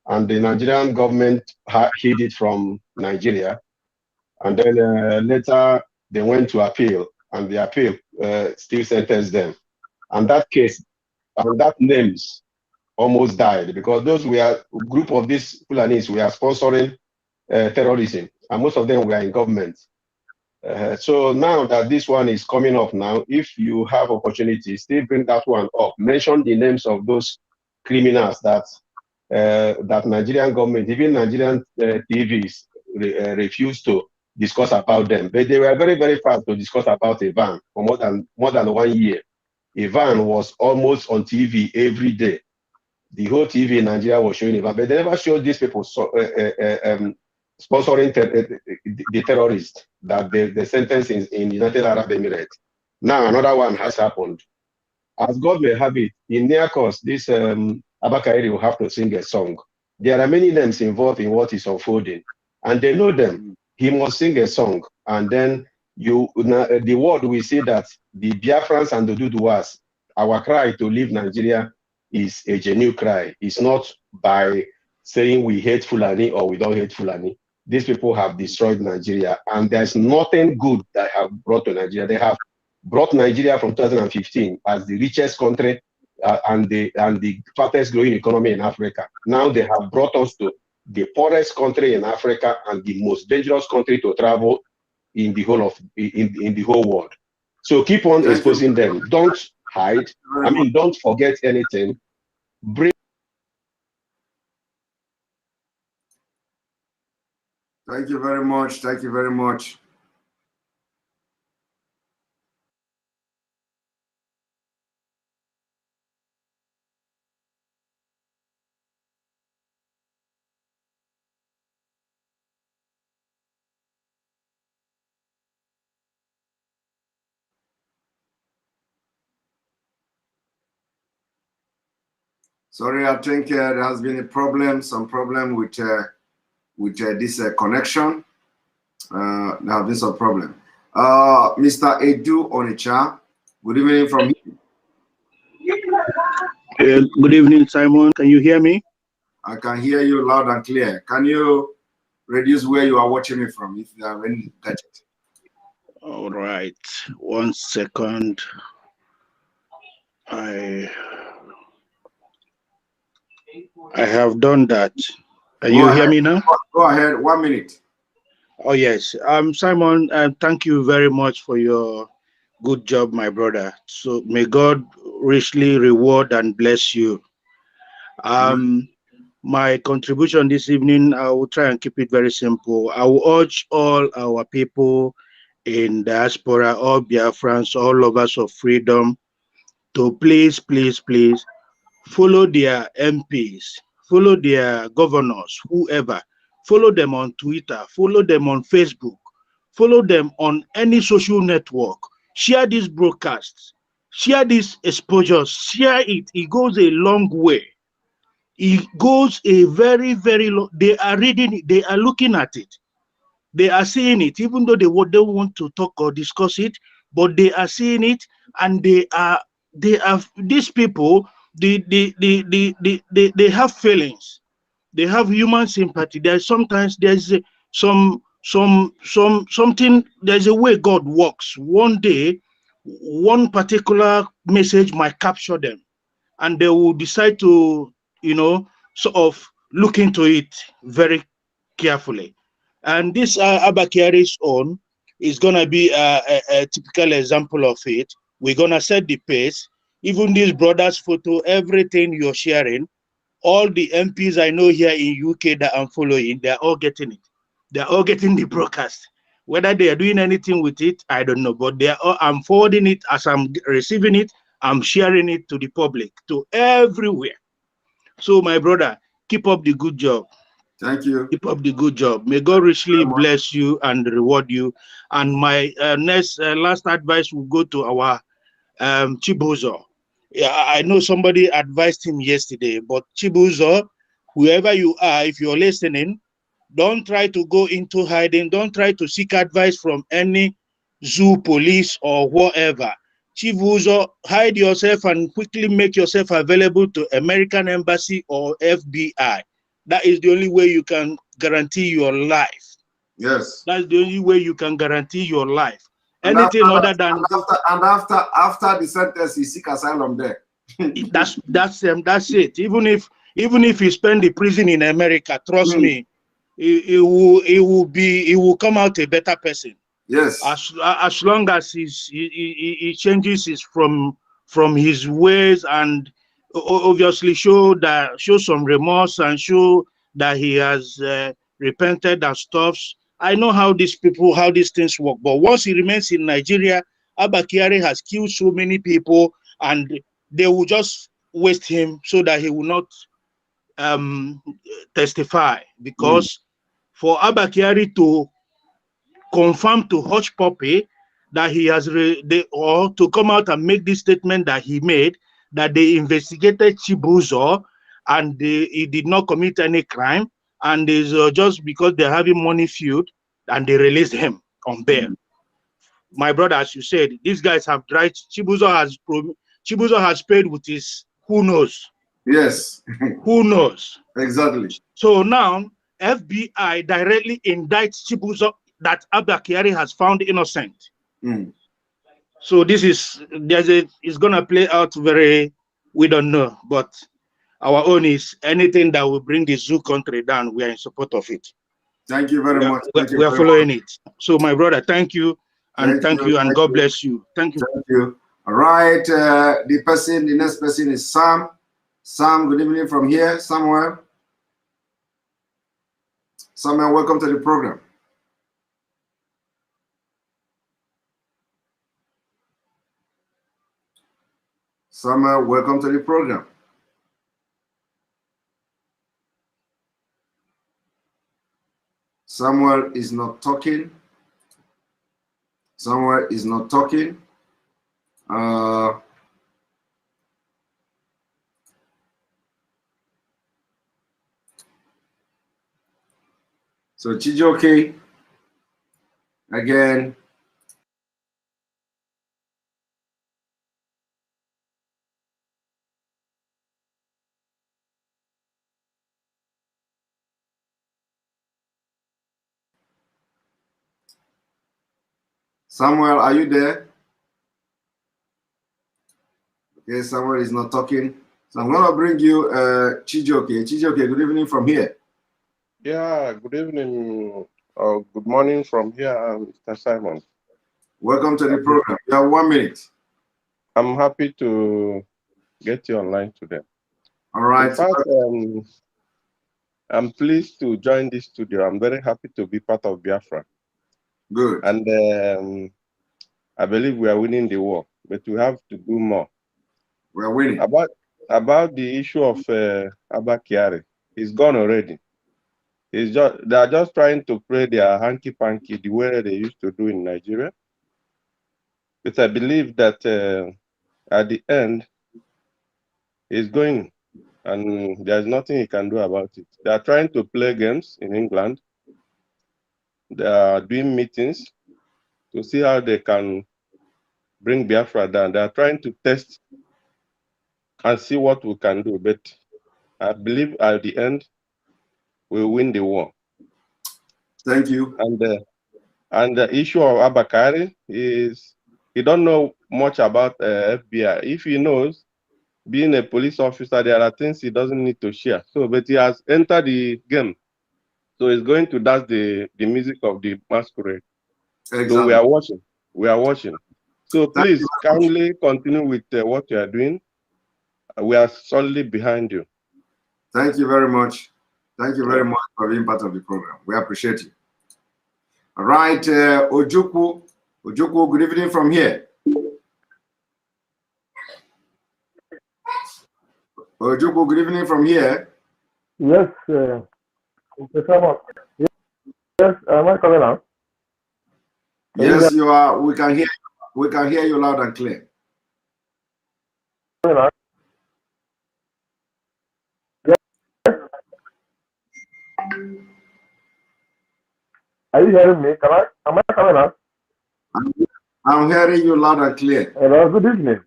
and the Nigerian government hid it from Nigeria, and then later they went to appeal, and the appeal still sentenced them, and that case and that names almost died, because those were a group of these Fulanis were sponsoring terrorism, and most of them were in government. So now that this one is coming up now, if you have opportunity, still bring that one up. Mention the names of those criminals that that Nigerian government, even Nigerian TVs refused to discuss about them. But they were very, very fast to discuss about Ivan for more than 1 year. Ivan was almost on TV every day. The whole TV in Nigeria was showing Ivan, but they never showed these people sponsoring the terrorists that they sentenced in United Arab Emirates. Now another one has happened. As God may have it, in near course, this ABBA KYARI will have to sing a song. There are many names involved in what is unfolding, and they know them. He must sing a song, and then the world will see that the Biafrans and the Duduas, our cry to leave Nigeria is a genuine cry. It's not by saying we hate Fulani or we don't hate Fulani. These people have destroyed Nigeria, and there's nothing good that have brought to Nigeria. They have brought Nigeria from 2015 as the richest country and the fastest growing economy in Africa. Now they have brought us to the poorest country in Africa and the most dangerous country to travel in the whole of in the whole world. So keep on exposing them. Don't hide. I mean, don't forget anything. Bring. Thank you very much. Thank you very much. Sorry, I think there has been a problem, some problem with this connection. There have been some problem. Mr. Edu Onicha, good evening from here. Good evening, Simon. Can you hear me? I can hear you loud and clear. Can you reduce where you are watching me from, if you have any gadget? All right. 1 second. I have done that. Can you hear me now? Go ahead. 1 minute. Oh, yes. Simon, thank you very much for your good job, my brother. So may God richly reward and bless you. My contribution this evening, I will try and keep it very simple. I will urge all our people in diaspora, all Biafrans, all lovers of freedom, to please, please, please follow their MPs, follow their governors, whoever. Follow them on Twitter, follow them on Facebook, follow them on any social network. Share these broadcasts, share these exposures, share it. It goes a long way. It goes a very, very long. They are reading it, they are looking at it, they are seeing it, even though they don't want to talk or discuss it, but they are seeing it, and they are these people, they have feelings, they have human sympathy. There's sometimes there's something, there's a way God works. One day, one particular message might capture them, and they will decide to, sort of look into it very carefully. And this ABBA KYARI's own is going to be a typical example of it. We're going to set the pace. even this brother's photo, everything you're sharing, all the MPs I know here in UK that I'm following, they're all getting it. They're all getting the broadcast. Whether they are doing anything with it, I don't know. But they are all, I'm forwarding it as I'm receiving it. I'm sharing it to the public, to everywhere. So my brother, keep up the good job. Thank you. Keep up the good job. May God richly bless you and reward you. And my last advice will go to our Chibuzo. Yeah, I know somebody advised him yesterday, but Chibuzo, whoever you are, if you're listening, don't try to go into hiding. Don't try to seek advice from any zoo police or whatever. Chibuzo, hide yourself and quickly make yourself available to American Embassy or FBI. That is the only way you can guarantee your life. Yes. That's the only way you can guarantee your life. And Anything after, other than after the sentence, he seek asylum there. that's it. Even if he spend the prison in America, trust me, he will come out a better person. Yes. As long as he changes from his ways and obviously show some remorse and show that he has repented and stuff. I know how these things work, but once he remains in Nigeria, ABBA KYARI has killed so many people, and they will just waste him so that he will not testify. Because for ABBA KYARI to confirm to Hush Puppy that he has or to come out and make this statement that he made, that they investigated Chibuzo and he did not commit any crime, and is just because they're having money feud, and they released him on bail. My brother, as you said, these guys have tried. Chibuzo has paid with his who knows. Yes. Who knows? Exactly. So now FBI directly indicts Chibuzo that ABBA KYARI has found innocent. So this is it's gonna play out very, we don't know, but our own is anything that will bring the zoo country down, we are in support of it. Thank you very much. We are following it. So my brother, thank you, and thank you, and God bless you. Thank you. Thank you. All right, the next person is Sam. Sam, good evening from here, Samuel. Samuel, welcome to the program. Samuel, welcome to the program. Samuel is not talking. Samuel is not talking. So Chijoke, again. Samuel, are you there? Okay, Samuel is not talking. So I'm going to bring you Chijoke. Chijoke, good evening from here. Yeah, good evening. Good morning from here, Mr. Simon. Welcome to the program. You have 1 minute. I'm happy to get you online today. All right. In fact, I'm pleased to join this studio. I'm very happy to be part of Biafra. Good. And I believe we are winning the war, but we have to do more. We are winning. About the issue of ABBA KYARI, he's gone already. They are just trying to play their hanky-panky the way they used to do in Nigeria. But I believe that at the end, he's going, and there's nothing he can do about it. They are trying to play games in England. They are doing meetings to see how they can bring Biafra down. They are trying to test and see what we can do. But I believe at the end, we'll win the war. Thank you. And the issue of ABBA KYARI is he don't know much about FBI. If he knows, being a police officer, there are things he doesn't need to share. So, but he has entered the game. So he's going to dance the music of the masquerade. Exactly. So we are watching. We are watching. So please kindly continue with what you are doing. We are solidly behind you. Thank you very much. Thank you very much for being part of the program. We appreciate you. All right, Ojukwu. Ojukwu, good evening from here. Ojukwu, good evening from here. Yes, yes, am I coming out? Yes, you are. We can hear. We can hear you loud and clear. Yes. Are you hearing me? Am I coming out? I'm hearing you loud and clear. Hello, good evening.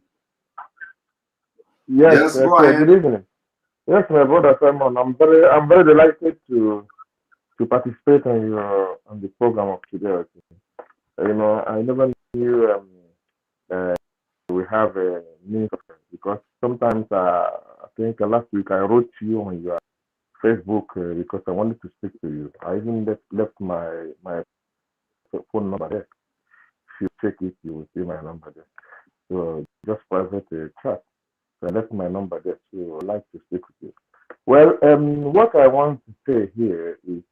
Yes, go ahead. Good evening. Yes, my brother Simon, I'm very delighted to participate on the program of today. You know, I never knew we have a means of, because sometimes I think last week I wrote to you on your Facebook because I wanted to speak to you. I even left my phone number there. If you check it, you will see my number there. So just private chat. So I left my number there. So I'd like to speak with you. Well, what I want to say here is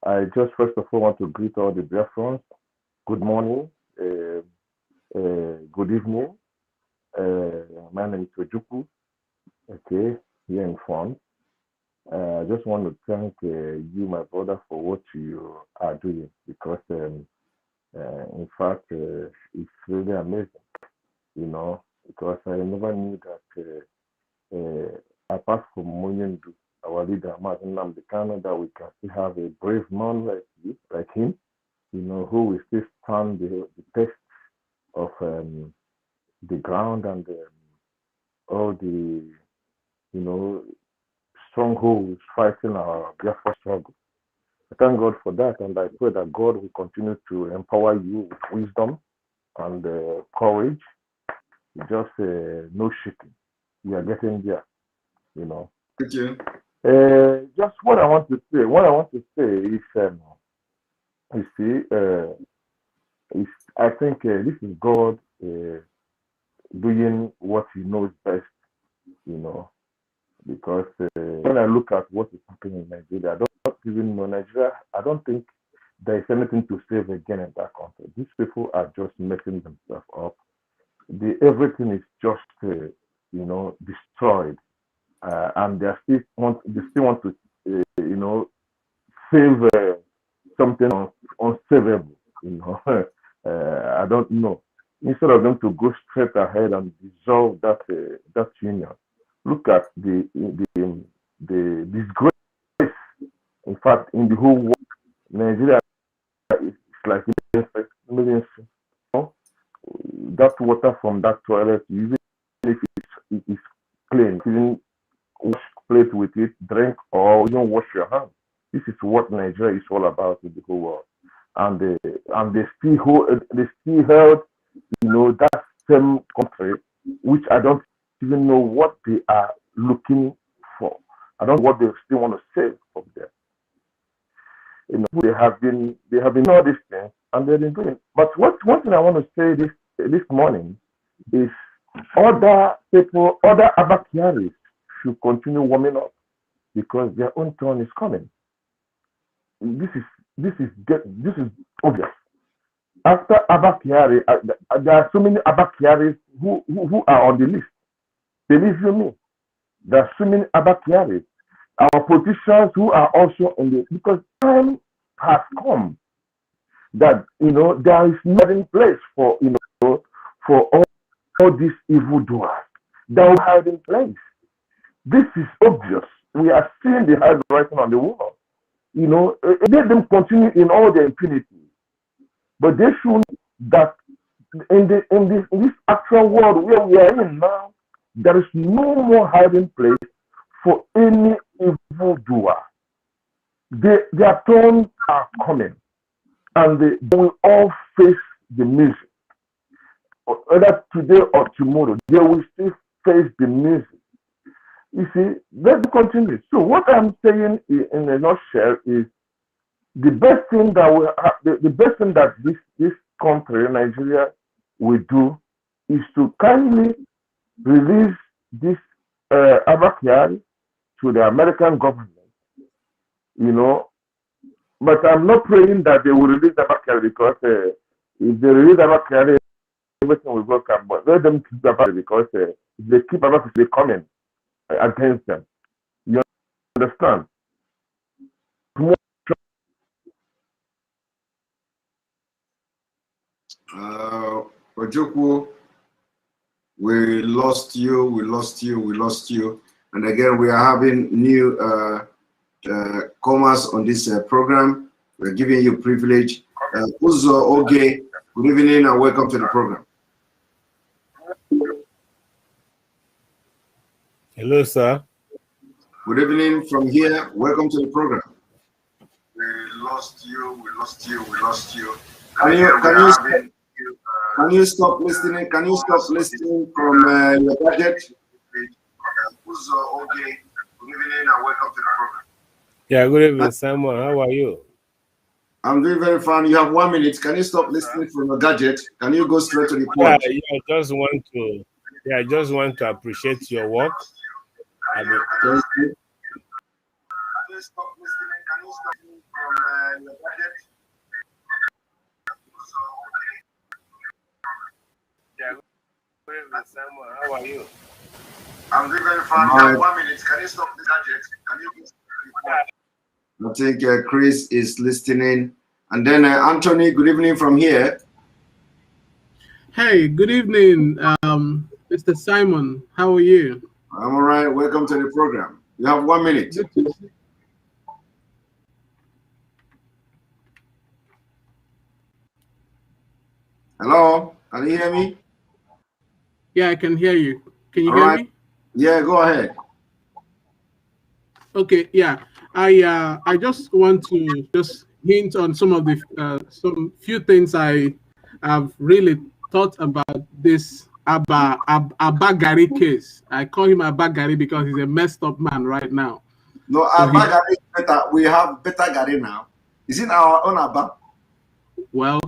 I just first of all want to greet all the Biafrans. Good morning, good evening. My name is Ojukwu, okay, here in France. I just want to thank you, my brother, for what you are doing, because in fact, it's really amazing, you know, because I never knew that apart from Munyendu, our leader, nnamdi, that we can still have a brave man like you, like him, you know, who will still stand the test of the ground and all the, you know, strongholds fighting our Biafra struggle. I thank God for that, and I pray that God will continue to empower you with wisdom and courage. Just no shaking. We are getting there, you know. Thank you. Just what I want to say is, you see, I think this is God doing what He knows best, you know. Because when I look at what is happening in Nigeria, I don't even know Nigeria. I don't think there is anything to save again in that country. These people are just messing themselves up. Everything is just, you know, destroyed, and they still want to, you know, save something unsavable. You know, I don't know. Instead of them to go straight ahead and dissolve that union, look at the disgrace. In fact, in the whole world, Nigeria is like millions. You know? That water from that toilet, even if it is clean, even wash plate with it, drink, or even wash your hands. This is what Nigeria is all about in the whole world, and they still held, you know, that same country, which I don't even know what they are looking for. I don't know what they still want to save from there. You know, they have been all these things, and they've been doing. But one thing I want to say this morning is other people, other ABBA KYARIs should continue warming up, because their own turn is coming. This is obvious. After ABBA KYARI, there are so many ABBA KYARIs who are on the list. Believe you me, there are so many ABBA KYARIs. Our politicians who are also on the, because time has come that, you know, there is nothing place for, you know, for all these evildoers. They will hide in place. This is obvious. We are seeing the handwriting on the wall. You know, let them continue in all their impunity. But they should know that in this actual world where we are in now, there is no more hiding place for any evildoer. Their turns are coming, and they will all face the music. Whether today or tomorrow, they will still face the music. You see, let's continue. So what I'm saying in a nutshell is the best thing that we have, the best thing that this country, Nigeria, we do is to kindly release this ABBA KYARI to the American government, you know. But I'm not praying that they will release ABBA KYARI, because if they release ABBA KYARI, everything will go up. But let them keep ABBA KYARI, because if they keep ABBA KYARI, they coming against them. You understand? Ojukwu, we lost you. And again, we are having new comers on this program. We're giving you privilege. Uzo Oge, good evening and welcome to the program. Hello, sir. Good evening from here. Welcome to the program. We lost you. Can you stop listening? Can you stop listening from your gadget? Uzo Oge, good evening and welcome to the program. Yeah, good evening, Simon. How are you? I'm doing very fine. You have 1 minute. Can you stop listening from your gadget? Can you go straight to the point? Yeah, I just want to appreciate your work. Can you stop listening? Can you stop listening from your gadget? Yeah, good evening, Simon. How are you? I'm doing very fine. You have 1 minute. Can you stop the gadget? Can you go straight to the point? I think Chris is listening. And then Anthony, good evening from here. Hey, good evening, Mr. Simon. How are you? I'm all right. Welcome to the program. You have 1 minute. Hello? Can you hear me? Yeah, I can hear you. Can you all hear right. me? Yeah, go ahead. Okay, yeah. I just want to just hint on some of the some few things I have really thought about this ABBA KYARI case. I call him ABBA KYARI because he's a messed up man right now. No, So ABBA KYARI is better. We have better KYARI now. Is it our own ABBA? Well,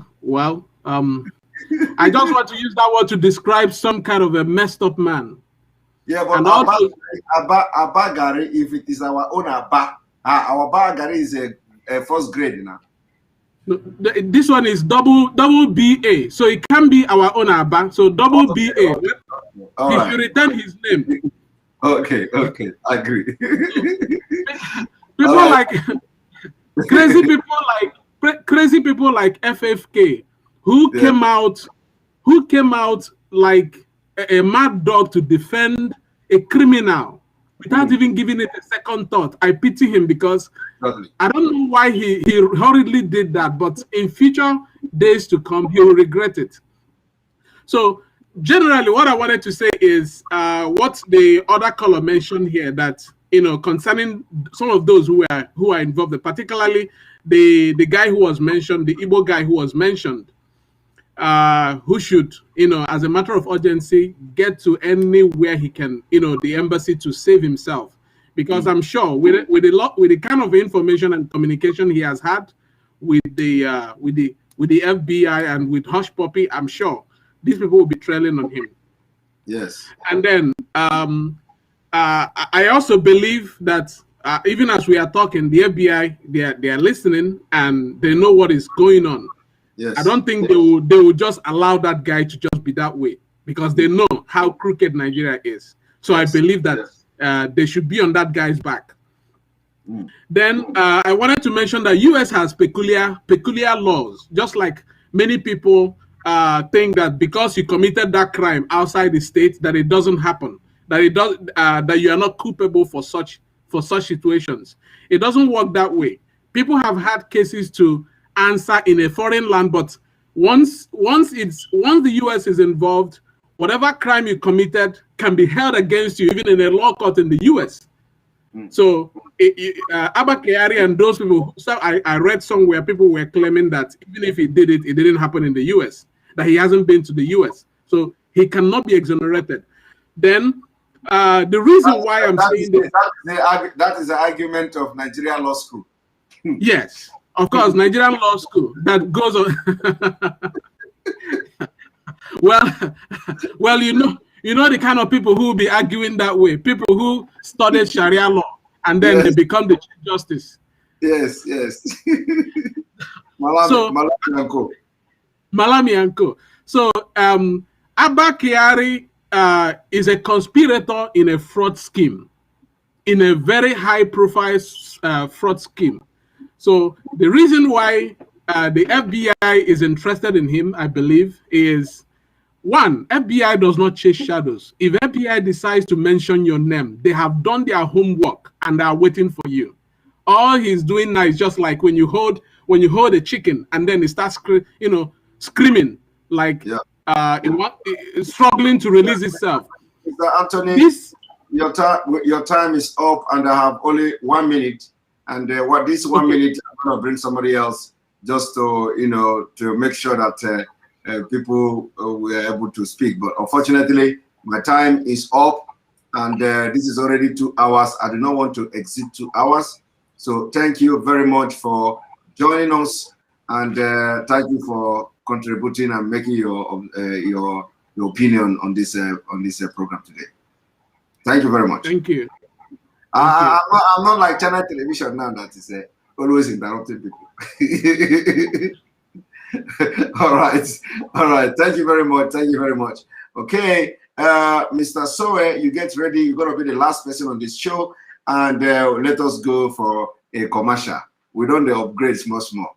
I just want to use that word to describe some kind of a messed up man. Yeah, but ABBA KYARI, if it is our own ABBA, our ABBA KYARI is a first grade now. No, this one is double BA, so it can be our own ABBA. So double BA. Okay. He should return his name. Okay, I agree. People like crazy people like FFK, who came out like a mad dog to defend a criminal without even giving it a second thought. I pity him because I don't know why he hurriedly did that, but in future days to come, he will regret it. So generally, what I wanted to say is what the other caller mentioned here, that concerning some of those who are involved, particularly the guy who was mentioned, the Igbo guy who was mentioned, who should, as a matter of urgency, get to anywhere he can, the embassy, to save himself, because I'm sure with the kind of information and communication he has had with the FBI and with Hush Puppy, I'm sure these people will be trailing on him. Yes. And then I also believe that even as we are talking, the FBI, they are listening and they know what is going on. Yes. I don't think they will just allow that guy to just be that way, because they know how crooked Nigeria is. So I believe that they should be on that guy's back. Then I wanted to mention that US has peculiar laws, just like many people think that because you committed that crime outside the state that it doesn't happen, that you are not culpable for such situations. It doesn't work that way. People have had cases to answer in a foreign land, but once the US is involved, whatever crime you committed can be held against you, even in a law court in the US. So ABBA KYARI and those people, I read somewhere people were claiming that even if he did it, it didn't happen in the US, that he hasn't been to the US, so he cannot be exonerated. Then the reason why I'm saying this, that is the argument of Nigerian law school. Yes, of course, Nigerian law school that goes on. Well, well, you know the kind of people who will be arguing that way. People who studied Sharia law and then they become the Chief Justice. Yes, yes. So Malami and Co. Malami and Co. So ABBA KYARI is a conspirator in a fraud scheme, in a very high-profile fraud scheme. So the reason why the FBI is interested in him, I believe, is one, FBI does not chase shadows. If FBI decides to mention your name, they have done their homework and are waiting for you. All he's doing now is just like when you hold a chicken and then it starts, screaming like struggling to release itself. Mr. Anthony, your time is up, and I have only 1 minute. And this 1 minute, I'm gonna bring somebody else just to to make sure that people were able to speak. But unfortunately, my time is up, and this is already 2 hours. I do not want to exceed 2 hours. So thank you very much for joining us, and thank you for contributing and making your opinion on this program today. Thank you very much. Thank you. I'm not like channel television now that is always interrupting people. All right. Thank you very much. Okay, Mr. Sowe, you get ready. You're gonna be the last person on this show, and let us go for a commercial. We don't the upgrades much more.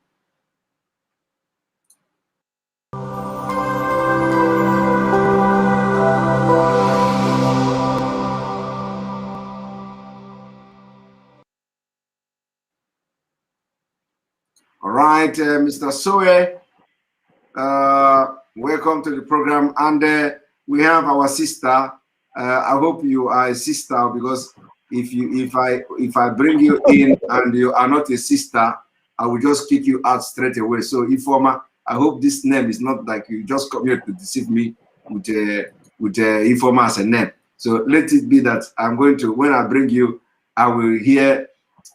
All right, Mr. Sowe, welcome to the program. And we have our sister. I hope you are a sister, because if I bring you in and you are not a sister, I will just kick you out straight away. So Informa, I hope this name is not like you just come here to deceive me with Informa as a name. So let it be that I'm going to, when I bring you, I will hear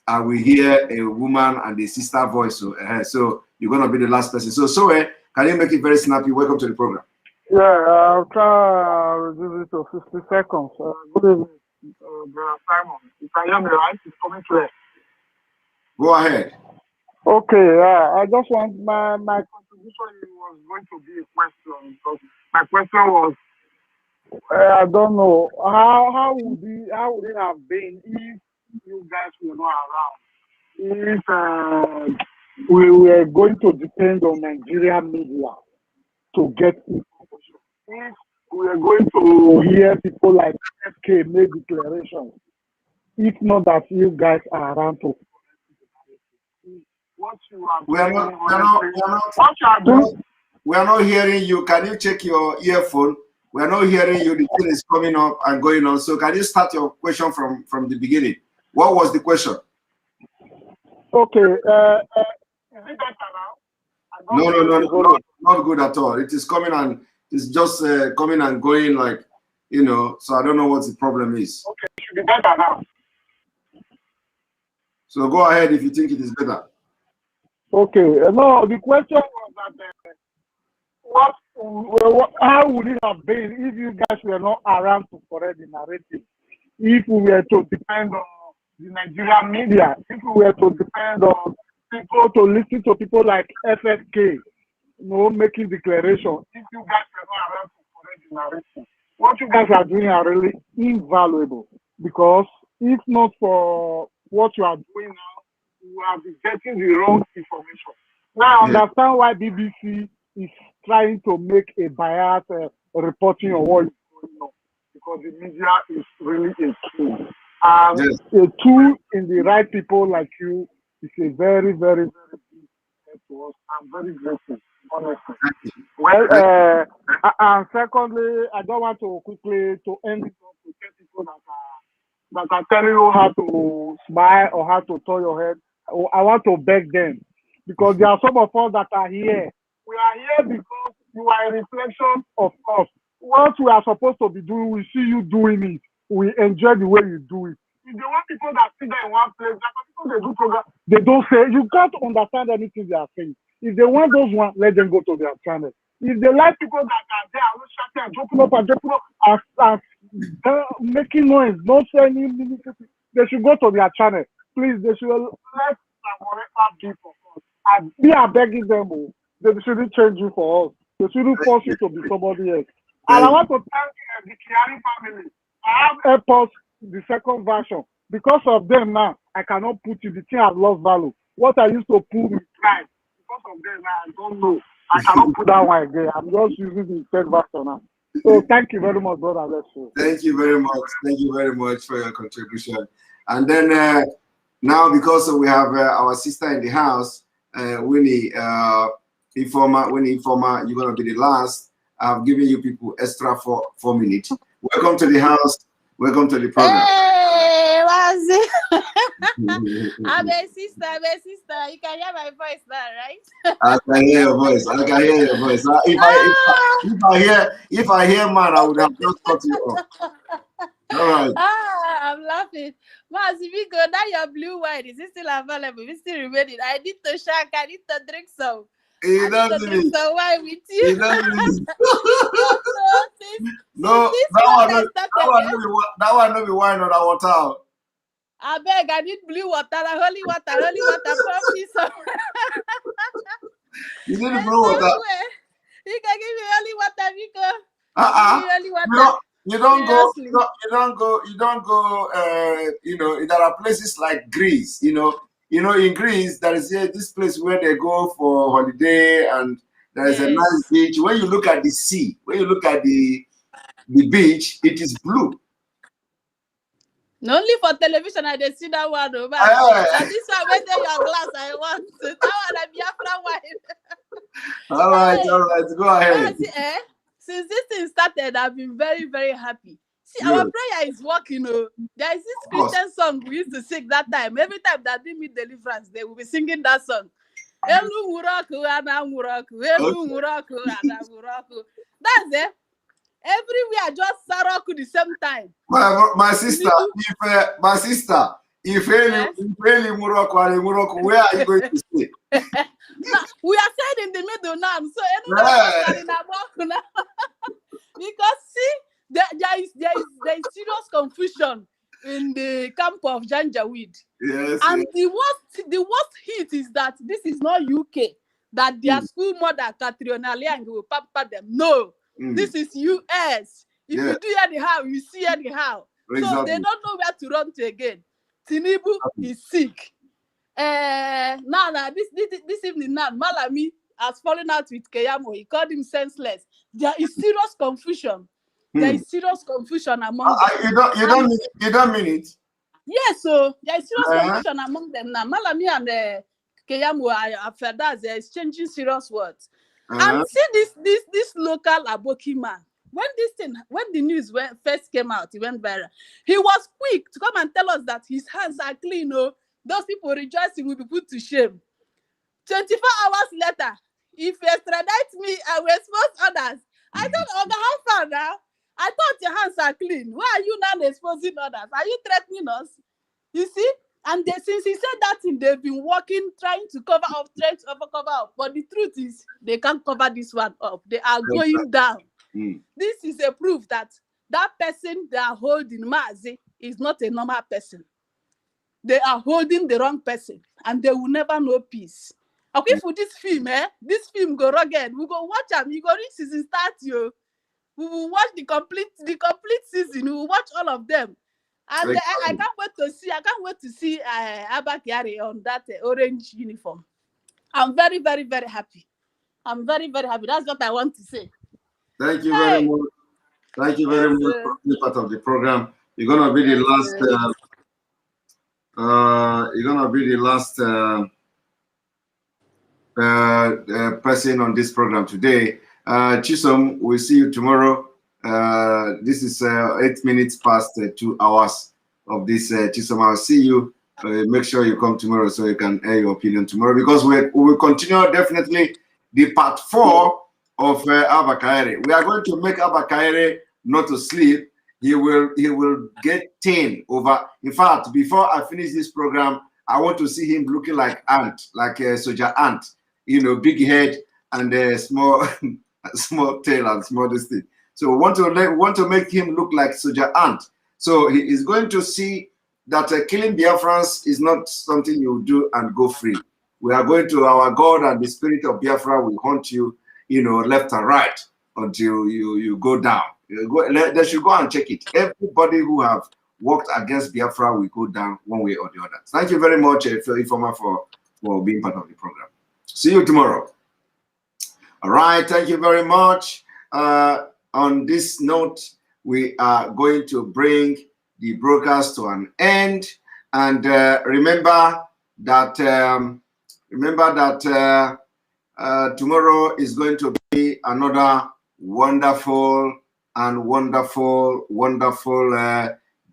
a woman and a sister voice. So you're gonna be the last person. So can you make it very snappy? Welcome to the program. Yeah, I'll try to reduce it to 50 seconds. Good evening, Brother Simon. You can hear me, right? It's coming clear. Go ahead. Okay, I just want my contribution was going to be a question, because my question was, I don't know how would it have been if you guys were not around? If we were going to depend on Nigerian media to get information, if we are going to hear people like FK make declarations, if not that you guys are around to what you are doing. We are not hearing you. Can you check your earphone? We are not hearing you. The thing is coming up and going on. So can you start your question from the beginning? What was the question? Okay. Is it better now? No, not good at all. It is coming and it's just coming and going, like, so I don't know what the problem is. Okay, it should be better now. So go ahead if you think it is better. Okay. No, the question was that how would it have been if you guys were not around to correct the narrative? If we were to depend on the Nigerian media, if we were to depend on people to listen to people like FFK, making declarations, if you guys were not around to correct the narrative, what you guys are doing are really invaluable, because if not for what you are doing now, you are getting the wrong information. Now I understand why BBC is trying to make a biased reporting on what is going on, because the media is really a tool. And a tool in the right people like you is a very, very, very big help to us. I'm very grateful, honestly. Well, and secondly, I don't want to quickly to end it up to tell people that are telling you how to smile or how to turn your head. I want to beg them, because there are some of us that are here. We are here because you are a reflection of us. What we are supposed to be doing, we see you doing it. We enjoy the way you do it. If they want people that sit there in one place, people they do program, they don't say, you can't understand anything they are saying. If they want those ones, let them go to their channel. If they like people that are there, I will shut and jumping up, making noise, don't say any meaningful thing, they should go to their channel. Please, they should let Samoreka be for us. And we are begging them, they shouldn't change you for us. They shouldn't force you to be somebody else. And I want to thank the Kyari family. I have AirPods, the second version. Because of them now, I cannot put it. The thing has lost value. What I used to put with pride, because of them now, I don't know. I cannot put that one again. I'm just using the third version now. So thank you very much, brother. Thank you very much. Thank you very much for your contribution. And then now, because we have our sister in the house, Winnie Informer, you're gonna be the last. I've given you people extra 4 minutes. Welcome to the house. Welcome to the program. Hey, what's it? I'm a sister. You can hear my voice now, right? I can hear your voice. If I hear man, I would have just cut you off. All right. I'm laughing. Mas, if you go now, your blue wine is still available. We still remaining. I need to shank. I need to drink some. I need to drink some wine with you. That one no be wine on our water. I beg, I need blue water, holy water, pumpkin some. You need blue water. You can give me holy water, because You don't go. There are places like Greece. In Greece, there is this place where they go for holiday, and there is a nice beach. When you look at the sea, when you look at the beach, it is blue. Not only for television, I didn't see that one over. And this one, where your glass, I want. That one, a Biafra wine. All right, go ahead. Since this thing started, I've been very, very happy. See, our prayer is working. There is this Christian song we used to sing that time. Every time that they meet deliverance, they will be singing that song. That's it. Everywhere, just Saraku the same time. My sister, if any Morocco, where are you going to stay? We are staying in the middle now, so anyway, because see, there is serious confusion in the camp of Janjaweed. Yes. And the worst hit is that this is not UK. That their school mother Catriona Liang will pamper them. No. This is US. If you do anyhow, you see anyhow. Exactly. So they don't know where to run to again. Tinubu is sick. This evening now, Malami has fallen out with Keyamo. He called him senseless. There is serious confusion. There is serious confusion among them. You don't mean it? Yes, so there is serious confusion among them now. Malami and Keyamo after that they're exchanging serious words. And see this local Aboki man. When the news first came out, he went viral. He was quick to come and tell us that his hands are clean. Those people rejoicing will be put to shame. 24 hours later, if you extradite me, I will expose others. I thought, how far now? I thought your hands are clean. Why are you now exposing others? Are you threatening us? You see? And since he said that thing, they've been working, trying to cover up. But the truth is, they can't cover this one up. They are going down. This is a proof that person they are holding, Mazi, is not a normal person. They are holding the wrong person, and they will never know peace. Okay, for this film, this film go rugged. We go watch them. You go reach season start, yo. We will watch the complete season. We will watch all of them. And I can't wait to see ABBA KYARI on that orange uniform. I'm very, very, very happy. I'm very, very happy. That's what I want to say. Thank you very much. Thank you very much for being part of the program. You're gonna be the last. You're gonna be the last person on this program today. Chisom, we'll see you tomorrow. This is 8 minutes past 2 hours of this Chisom. I'll see you. Make sure you come tomorrow so you can air your opinion tomorrow, because we will continue definitely the part 4 of ABBA KYARI. We are going to make ABBA KYARI not to sleep. He will get 10 over. In fact, before I finish this program, I want to see him looking like ant, like a soldier ant. Big head and small small tail and small this thing. So we want to make him look like Soldier Ant. So he is going to see that killing Biafrans is not something you do and go free. We are going to, our God and the spirit of Biafra will haunt you, left and right until you go down. They should go and check it. Everybody who have worked against Biafra will go down one way or the other. Thank you very much, Informa, for being part of the program. See you tomorrow. All right, thank you very much. On this note, we are going to bring the broadcast to an end. And remember that tomorrow is going to be another wonderful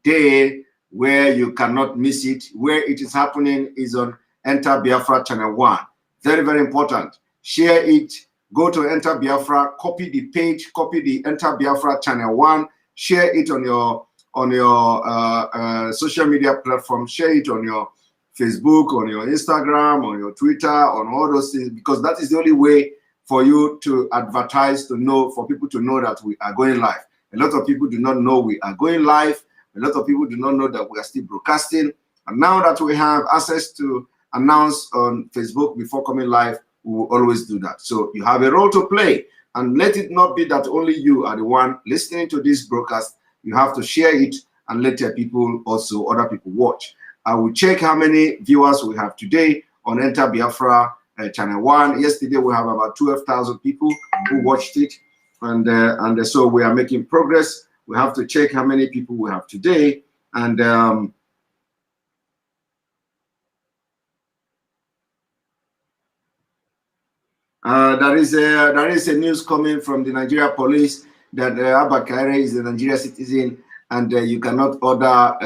day where you cannot miss it. Where it is happening is on Enter Biafra Channel 1. Very, very important. Share it. Go to Enter Biafra, copy the page, copy the Enter Biafra Channel 1, share it on your social media platform, share it on your Facebook, on your Instagram, on your Twitter, on all those things, because that is the only way for you to advertise, for people to know that we are going live. A lot of people do not know we are going live. A lot of people do not know that we are still broadcasting. And now that we have access to announce on Facebook before coming live, we will always do that. So you have a role to play, and let it not be that only you are the one listening to this broadcast. You have to share it and let other people watch. I will check how many viewers we have today on Enter Biafra Channel 1. Yesterday we have about 12,000 people who watched it, and so we are making progress. We have to check how many people we have today, and there is a news coming from the Nigeria police that ABBA KYARI is a Nigerian citizen, and you cannot order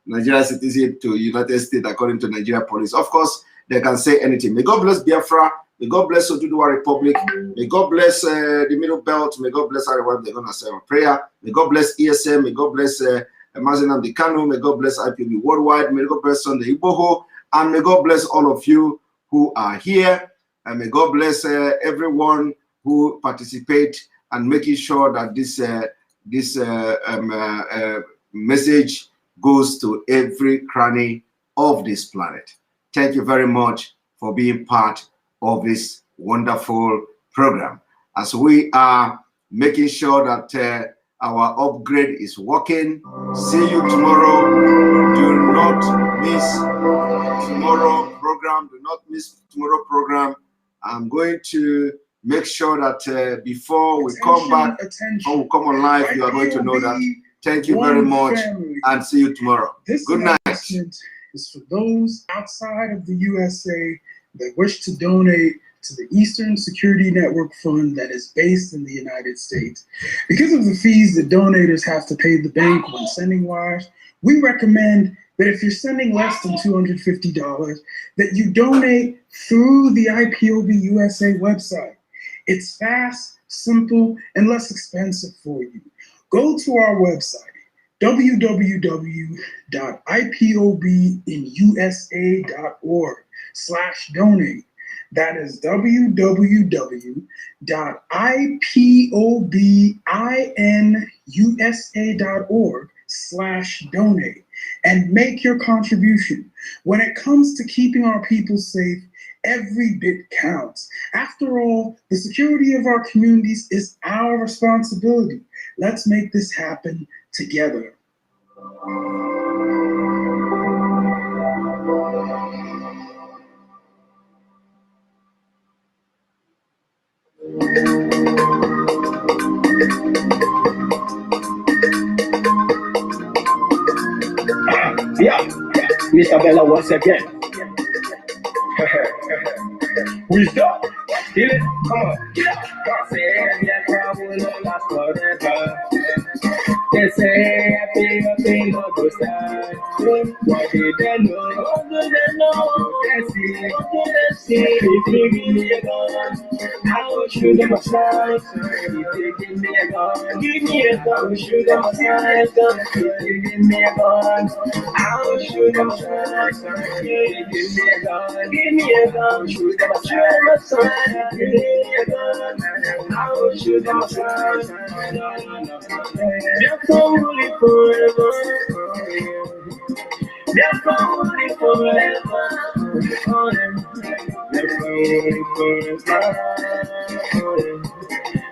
Nigerian citizen to United States according to Nigeria police. Of course, they can say anything. May God bless Biafra. May God bless Oduduwa Republic. May God bless the Middle Belt. May God bless everyone. They're going to say a prayer. May God bless ESM. May God bless nnamdi Kanu. May God bless IPOB worldwide. May God bless Sunday Iboho. And may God bless all of you who are here. And may God bless everyone who participate and making sure that this message goes to every cranny of this planet. Thank you very much for being part of this wonderful program. As we are making sure that our upgrade is working, see you tomorrow. Do not miss tomorrow program. Do not miss tomorrow program. I'm going to make sure that before we come back, before we come on live, you are going to know that. Thank you very much, and see you tomorrow. Good night. Is for those outside of the USA that wish to donate to the Eastern Security Network Fund that is based in the United States. Because of the fees that donators have to pay the bank when sending wires, we recommend that if you're sending less than $250, that you donate through the IPOB USA website. It's fast, simple, and less expensive for you. Go to our website, www.ipobinusa.org/donate. That is www.ipobinusa.org/donate and make your contribution. When it comes to keeping our people safe, every bit counts. After all, the security of our communities is our responsibility. Let's make this happen together. Yeah, Mr. Bella once again. Wisdom, kill it, come on, get up. God said that I will not last forever. They say I pay no go stand. What did they know? What do they know? They see, what do they see? If you give me a gun, I will shoot them aside. If you give me a gun, give me a gun, I will shoot them aside. If you give me a gun, I will shoot them aside. If you give me a gun, give me a gun, I will shoot them aside. Give me a gun, I will shoot them aside. They're falling forever. They're falling forever. They're falling forever.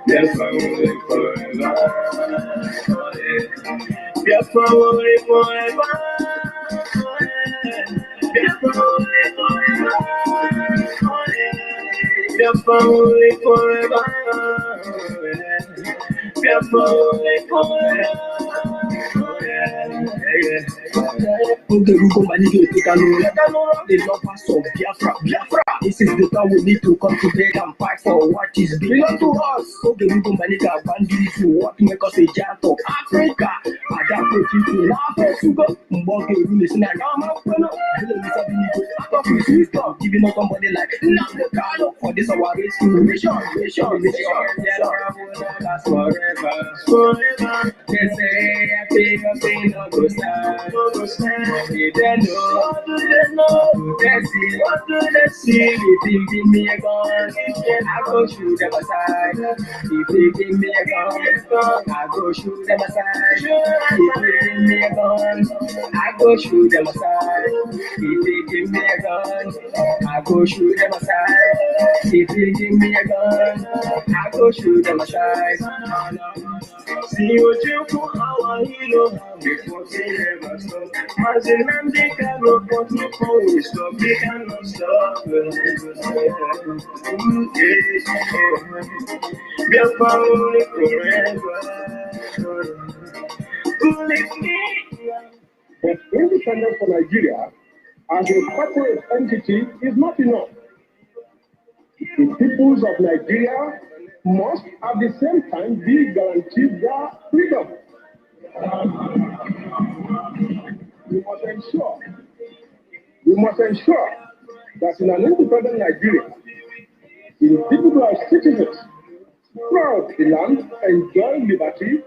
They're falling forever. They're falling forever. They're falling forever. They're falling forever. They're falling forever. Okay, we go manage the kanu. The lovers of Biafra. Biafra. This is the time we need to come together and fight for what is belong to us. Okay, we go manage our bandits. What make us a giant of Africa? Adapt to people. Laugh to go. Mboke rule is not giving us somebody like nnamdi for this our race to mission. That's forever. They say I pay no go stand. What do they know? What do they know? They see, what do they see? If they give me a gun, I go shoot them aside. If they give me a gun, I go shoot them aside. If they give me a gun, I go shoot them aside. If they give me a gun, I go shoot them aside. If they give me a gun, I go shoot them aside. See what you put our hero before they ever stop. As in nnamdi cannot put no phone, stop, they cannot stop. We are falling forever. But independence for Nigeria as a separate entity is not enough. The peoples of Nigeria must at the same time be guaranteed their freedom. We must ensure that in an independent Nigeria, the people who are citizens throughout the land enjoy liberty,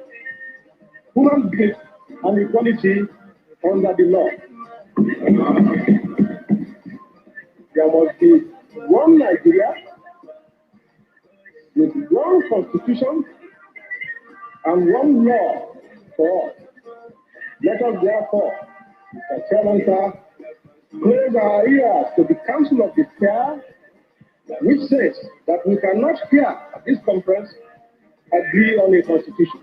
human dignity, and equality under the law. There must be one Nigeria with one constitution and one law for all. Let us therefore, Mr. Chairman, sir, close our ears to the Council of the Fair, which says that we cannot here at this conference agree on a constitution.